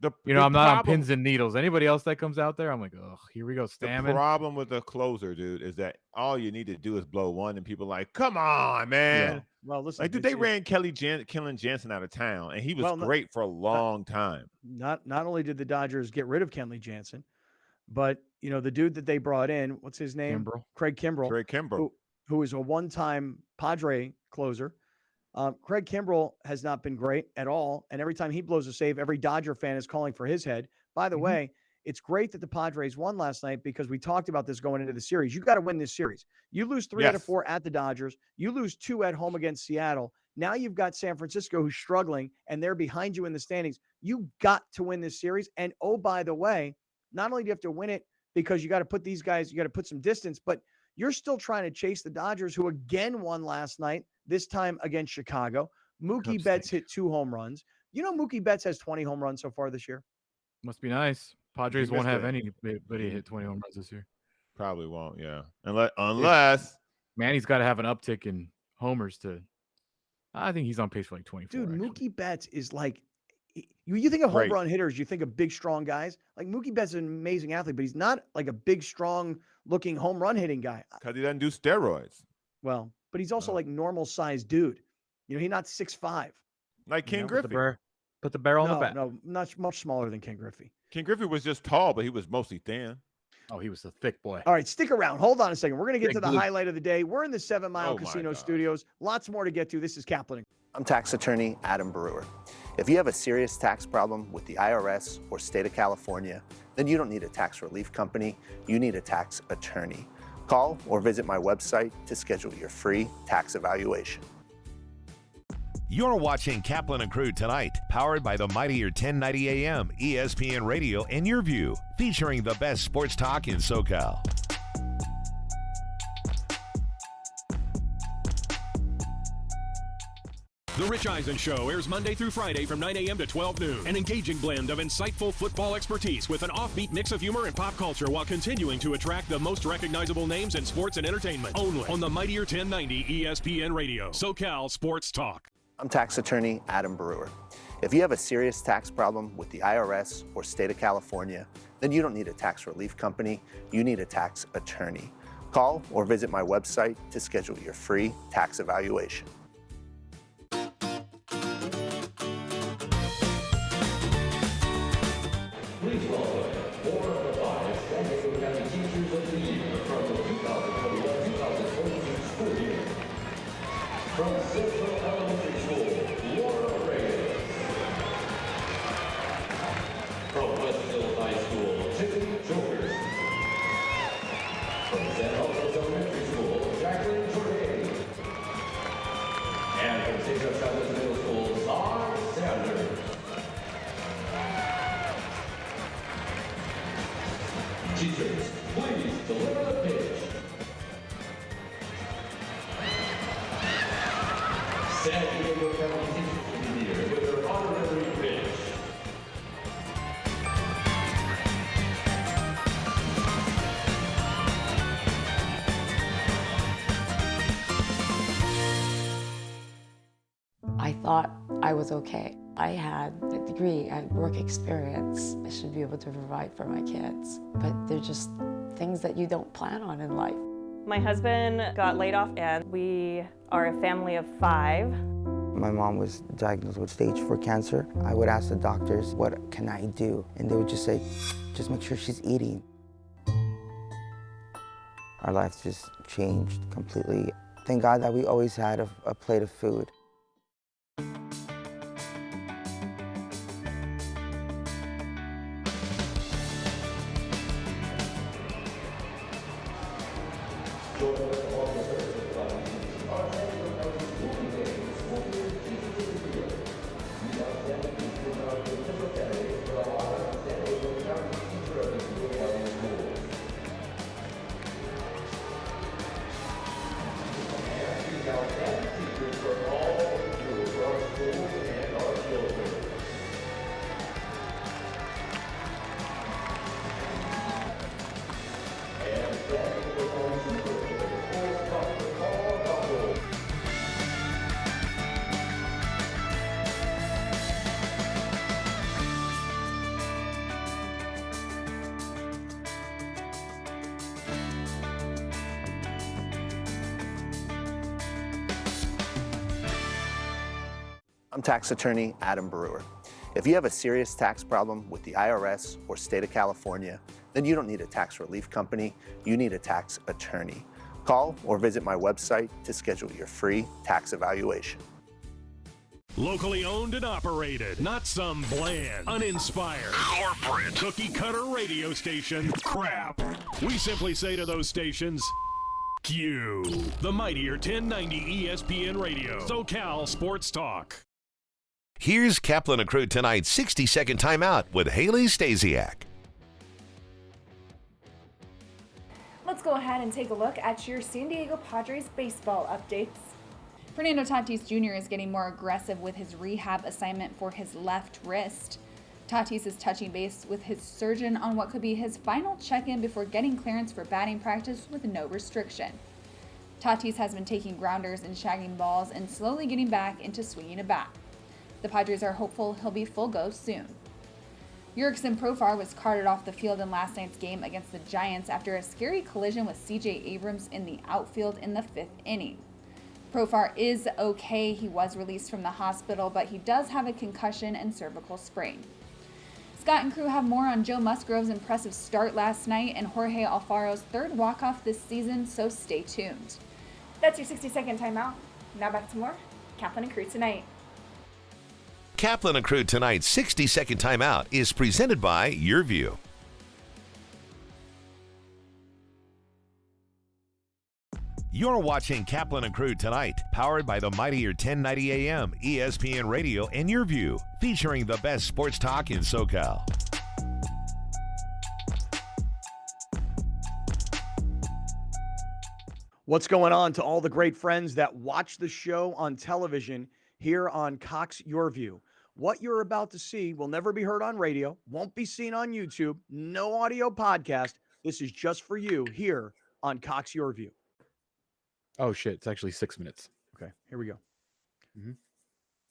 I'm not on pins and needles. Anybody else that comes out there, I'm like, oh, here we go. Stammen. The problem with the closer, dude, is that all you need to do is blow one, and people are like, come on, man. Yeah. Well, listen, like, dude, they ran Kellen Jansen out of town, and he was great for a long time. Not only did the Dodgers get rid of Kenley Jansen, but the dude that they brought in, what's his name? Craig Kimbrell. Who is a one-time Padre closer. Craig Kimbrell has not been great at all. And every time he blows a save, every Dodger fan is calling for his head. By the way, It's great that the Padres won last night because we talked about this going into the series. You got to win this series. You lose 3 out of 4 at the Dodgers. You lose 2 at home against Seattle. Now you've got San Francisco who's struggling, and they're behind you in the standings. You got to win this series. And, oh, by the way, not only do you have to win it because you got to put these guys, you got to put some distance, but you're still trying to chase the Dodgers, who again won last night, this time against Chicago. Mookie Betts hit 2 home runs. You know Mookie Betts has 20 home runs so far this year? Must be nice. Padres won't have anybody hit 20 home runs this year. Probably won't, yeah. Unless Manny's got to have an uptick in homers to. I think he's on pace for like 24. Dude, Mookie Betts is like, you think of home run hitters, you think of big, strong guys. Like Mookie Betts is an amazing athlete, but he's not like a big, strong looking home run hitting guy. Because he doesn't do steroids. Well, but he's also like normal sized dude. He's not 6'5". Like Ken Griffey. Put the barrel on the bat. No, not much smaller than Ken Griffey. Ken Griffey was just tall, but he was mostly thin. Oh, he was a thick boy. All right, stick around. Hold on a second. We're going to get to the highlight of the day. We're in the 7 Mile Casino Studios. Lots more to get to. This is Kaplan. I'm tax attorney Adam Brewer. If you have a serious tax problem with the IRS or state of California, then you don't need a tax relief company. You need a tax attorney. Call or visit my website to schedule your free tax evaluation. You're watching Kaplan and Crew tonight, powered by the mightier 1090 AM, ESPN Radio, and Your View, featuring the best sports talk in SoCal. The Rich Eisen Show airs Monday through Friday from 9 a.m. to 12 noon. An engaging blend of insightful football expertise with an offbeat mix of humor and pop culture while continuing to attract the most recognizable names in sports and entertainment. Only on the mightier 1090 ESPN Radio, SoCal Sports Talk. I'm tax attorney Adam Brewer. If you have a serious tax problem with the IRS or state of California, then you don't need a tax relief company. You need a tax attorney. Call or visit my website to schedule your free tax evaluation. Please welcome 4 of the 5 San Diego County Teachers of the Year from the 2021-2022 school year. From Central Elementary School, Laura Reyes. From Westfield High School, Tiffany Jokers. From San Jose Elementary School, Jacqueline Jorge. And from St. Joe Southwest Middle School, Todd Sanders. Teachers, please deliver the pitch. San Diego County Teachers of the Year with their honorary pitch. I thought I was okay. I had a degree, I had work experience. I should be able to provide for my kids. But they're just things that you don't plan on in life. My husband got laid off and we are a family of 5. My mom was diagnosed with stage 4 cancer. I would ask the doctors, what can I do? And they would just say, just make sure she's eating. Our lives just changed completely. Thank God that we always had a plate of food. I'm tax attorney Adam Brewer. If you have a serious tax problem with the IRS or state of California, then you don't need a tax relief company. You need a tax attorney. Call or visit my website to schedule your free tax evaluation. Locally owned and operated, not some bland, uninspired, corporate, cookie-cutter radio station crap. We simply say to those stations, Q. The mightier 1090 ESPN Radio, SoCal Sports Talk. Here's Kaplan and Crew tonight's 60-second timeout with Haley Stasiak. Let's go ahead and take a look at your San Diego Padres baseball updates. Fernando Tatis Jr. is getting more aggressive with his rehab assignment for his left wrist. Tatis is touching base with his surgeon on what could be his final check-in before getting clearance for batting practice with no restriction. Tatis has been taking grounders and shagging balls and slowly getting back into swinging a bat. The Padres are hopeful he'll be full go soon. Jurickson Profar was carted off the field in last night's game against the Giants after a scary collision with C.J. Abrams in the outfield in the 5th inning. Profar is okay. He was released from the hospital, but he does have a concussion and cervical sprain. Scott and crew have more on Joe Musgrove's impressive start last night and Jorge Alfaro's third walk-off this season, so stay tuned. That's your 60-second timeout. Now back to more Kaplan and Crew tonight. Kaplan and Crew tonight's 60-second timeout is presented by Your View. You're watching Kaplan and Crew tonight, powered by the mightier 1090 AM, ESPN Radio, and Your View, featuring the best sports talk in SoCal. What's going on to all the great friends that watch the show on television here on Cox Your View? What you're about to see will never be heard on radio, won't be seen on YouTube, no audio podcast. This is just for you here on Cox Your View. Oh, shit. It's actually 6 minutes. Okay, here we go.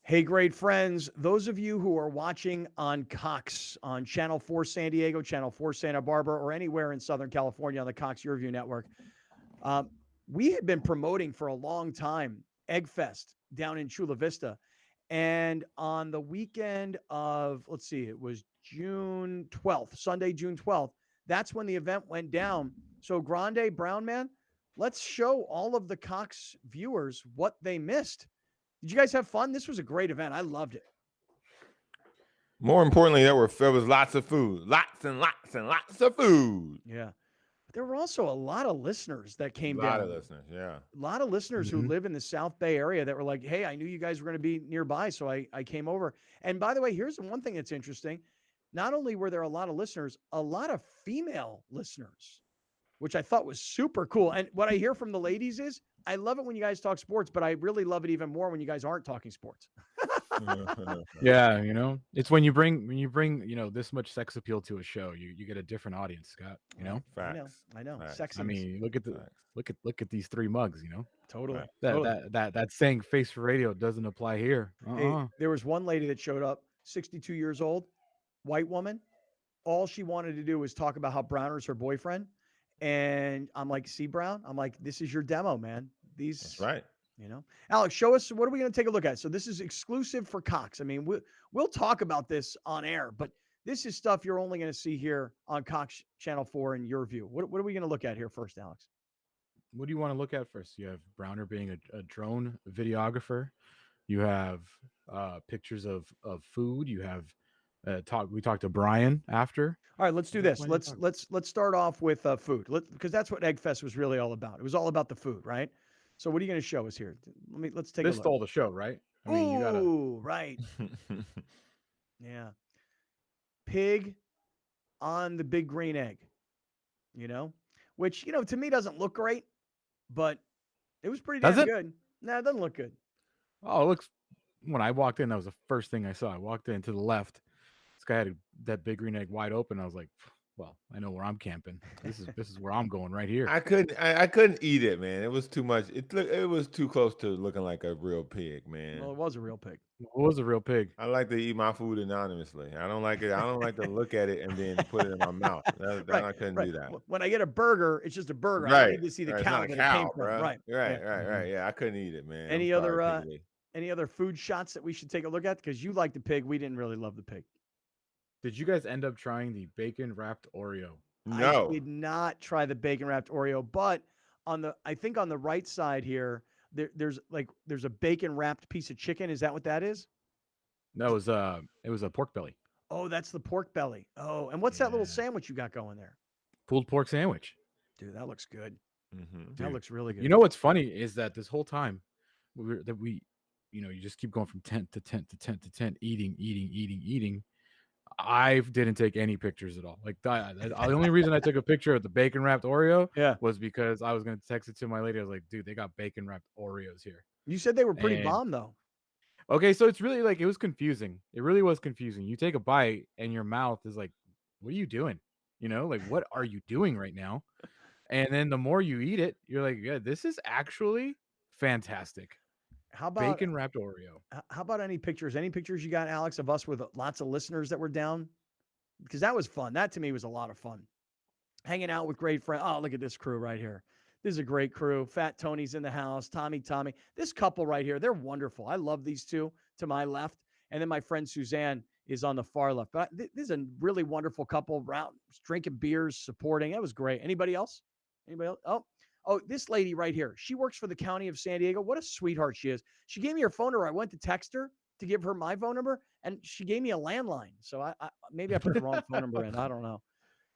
Hey, great friends. Those of you who are watching on Cox, on Channel 4 San Diego, Channel 4 Santa Barbara, or anywhere in Southern California on the Cox Your View network, we had been promoting for a long time Egg Fest down in Chula Vista. And on the weekend of, let's see, it was June 12th, Sunday, June 12th, that's when the event went down. So Grande Brown Man, let's show all of the Cox viewers what they missed. Did you guys have fun? This was a great event. I loved it. More importantly, there was lots of food, lots and lots and lots of food. Yeah. But there were also a lot of listeners that came down. A lot of listeners, yeah. A lot of listeners who live in the South Bay area that were like, hey, I knew you guys were going to be nearby, so I came over. And by the way, here's one thing that's interesting. Not only were there a lot of listeners, a lot of female listeners, which I thought was super cool. And what I hear from the ladies is, I love it when you guys talk sports, but I really love it even more when you guys aren't talking sports. Yeah, it's when you bring, this much sex appeal to a show, you get a different audience, Scott, Facts. I know. Facts. Sexiness. I mean, look at these three mugs, Totally. That saying face for radio doesn't apply here. Hey, there was one lady that showed up, 62 years old, white woman. All she wanted to do was talk about how Browner's her boyfriend. And I'm like, see, Brown? I'm like, this is your demo, man. That's right. Alex, show us, what are we going to take a look at? So this is exclusive for Cox. I mean, we'll talk about this on air, but this is stuff you're only going to see here on Cox Channel 4 in Your View. What are we going to look at here first, Alex? What do you want to look at first? You have Browner being a drone videographer. You have pictures of food. You have we talked to Brian after. All right, let's do this. Let's start off with food, because that's what Egg Fest was really all about. It was all about the food, right? So what are you going to show us here? Let's take a look. This stole the show, right? I mean, you gotta. Right. Yeah. Pig on the big green egg, which, to me doesn't look great, but it was pretty damn good. No, it doesn't look good. Oh, it looks, when I walked in, that was the first thing I saw. I walked in to the left. This guy had that big green egg wide open. I was like, well, I know where I'm camping. This is where I'm going right here. I couldn't eat it, man. It was too much. It was too close to looking like a real pig, man. Well, it was a real pig. It was a real pig. I like to eat my food anonymously. I don't like it. I don't like to look at it and then put it in my mouth. I couldn't do that. When I get a burger, it's just a burger. Right. I need to see the cow that it came from. Right. Yeah, I couldn't eat it, man. Any other food shots that we should take a look at? Because you like the pig. We didn't really love the pig. Did you guys end up trying the bacon wrapped Oreo? No. I did not try the bacon wrapped Oreo, but I think on the right side here, there's a bacon wrapped piece of chicken. Is that what that is? That was it was a pork belly. Oh, that's the pork belly. Oh, and what's that little sandwich you got going there? Pulled pork sandwich. Dude, that looks good. Mm-hmm. That looks really good. You know what's funny is that this whole time you just keep going from tent to tent to tent to tent, eating. I didn't take any pictures at all. Like the only reason I took a picture of the bacon wrapped Oreo was because I was going to text it to my lady. I was like, dude, they got bacon wrapped Oreos here. You said they were pretty bomb though. Okay, so it's really like it was confusing. It really was confusing. You take a bite and your mouth is like, what are you doing? Like what are you doing right now? And then the more you eat it, you're like, yeah, this is actually fantastic. How about bacon wrapped Oreo? How about any pictures? Any pictures you got, Alex, of us with lots of listeners that were down? Because that was fun. That to me was a lot of fun. Hanging out with great friends. Oh, look at this crew right here. This is a great crew. Fat Tony's in the house. Tommy. This couple right here, they're wonderful. I love these two to my left. And then my friend Suzanne is on the far left. But this is a really wonderful couple around drinking beers, supporting. That was great. Anybody else? Anybody else? Oh, this lady right here. She works for the county of San Diego. What a sweetheart she is. She gave me her phone number. I went to text her to give her my phone number, and she gave me a landline. So I maybe I put the wrong phone number in. I don't know.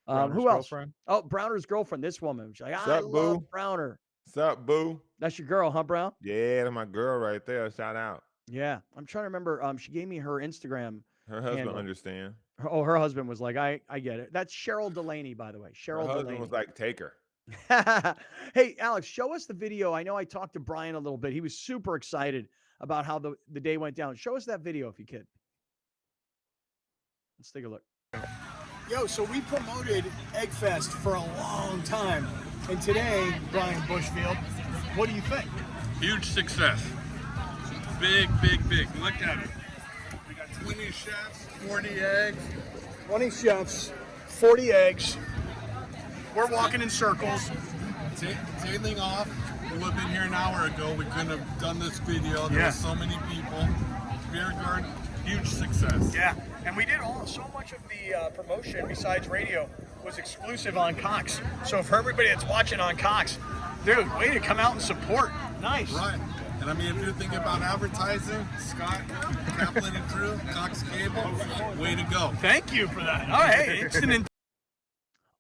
Who else? Girlfriend? Oh, Browner's girlfriend. This woman. She's like, I love boo? Browner. What's up, boo? That's your girl, huh, Brown? Yeah, that's my girl right there. Shout out. Yeah, I'm trying to remember. She gave me her Instagram. Her husband handle. understand. Her husband was like, I get it. That's Cheryl Delaney, by the way. Cheryl Her husband Delaney was like, take her. Hey, Alex, show us the video. I know I talked to Brian a little bit. He was super excited about how the day went down. Show us that video if you could. Let's take a look. Yo, so we promoted Eggfest for a long time. And today, Brian Bushfield, what do you think? Huge success. Big. Look at it. We got 20 chefs, 40 eggs. 20 chefs, 40 eggs. We're walking in circles. Tailing off. We would have been here an hour ago. We couldn't have done this video. There were so many people. Beer garden, huge success. Yeah, and we did so much of the promotion besides radio was exclusive on Cox. So for everybody that's watching on Cox, dude, way to come out and support. Nice. Right. And I mean, if you're thinking about advertising, Scott, Kaplan and crew, Cox Cable, way to go. Thank you for that. All right, hey, instant.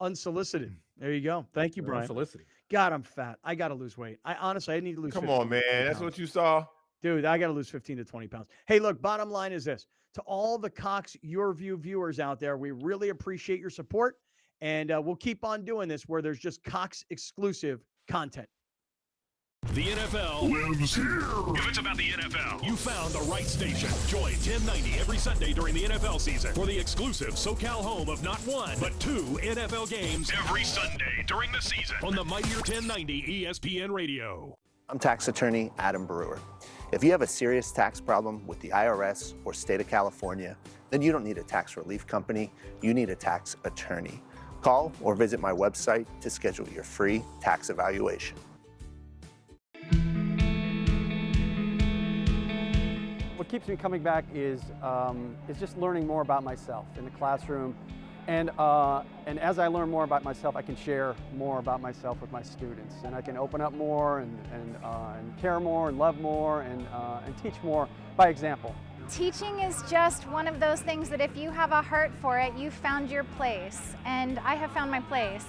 Unsolicited. There you go. Thank you, Brian. Unsolicited. God, I'm fat. I got to lose weight. I need to lose. Come on, man. That's what you saw. Dude, I got to lose 15 to 20 pounds. Hey, look, bottom line is this. To all the Cox Your View viewers out there, we really appreciate your support. And we'll keep on doing this where there's just Cox exclusive content. The NFL lives here. If it's about the NFL, you found the right station. Join 1090 every Sunday during the NFL season for the exclusive SoCal home of not one, but 2 NFL games every Sunday during the season on the Mightier 1090 ESPN Radio. I'm tax attorney Adam Brewer. If you have a serious tax problem with the IRS or state of California, then you don't need a tax relief company, you need a tax attorney. Call or visit my website to schedule your free tax evaluation. What keeps me coming back is just learning more about myself in the classroom. And as I learn more about myself, I can share more about myself with my students. And I can open up more and care more and love more and teach more by example. Teaching is just one of those things that if you have a heart for it, you've found your place. And I have found my place.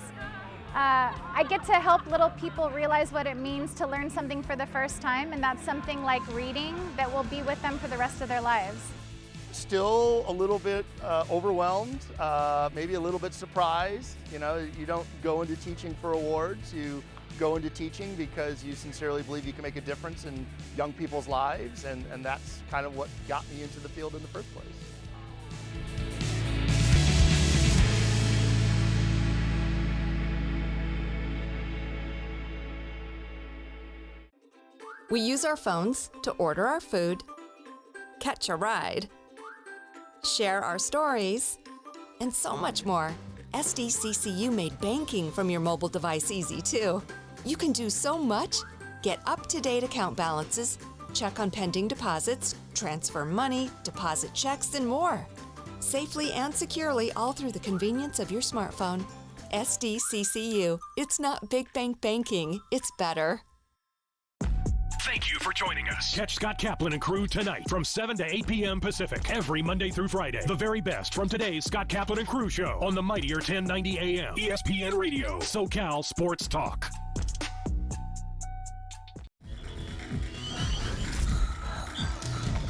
I get to help little people realize what it means to learn something for the first time, and that's something like reading that will be with them for the rest of their lives. Still a little bit overwhelmed, maybe a little bit surprised. You know, you don't go into teaching for awards, you go into teaching because you sincerely believe you can make a difference in young people's lives, and that's kind of what got me into the field in the first place. We use our phones to order our food, catch a ride, share our stories, and so much more. SDCCU made banking from your mobile device easy too. You can do so much, get up-to-date account balances, check on pending deposits, transfer money, deposit checks, and more. Safely and securely all through the convenience of your smartphone. SDCCU. It's not big bank banking, it's better. Thank you for joining us. Catch Scott Kaplan and crew tonight from 7 to 8 p.m. Pacific every Monday through Friday. The very best from today's Scott Kaplan and crew show on the mightier 1090 AM ESPN Radio, SoCal Sports Talk.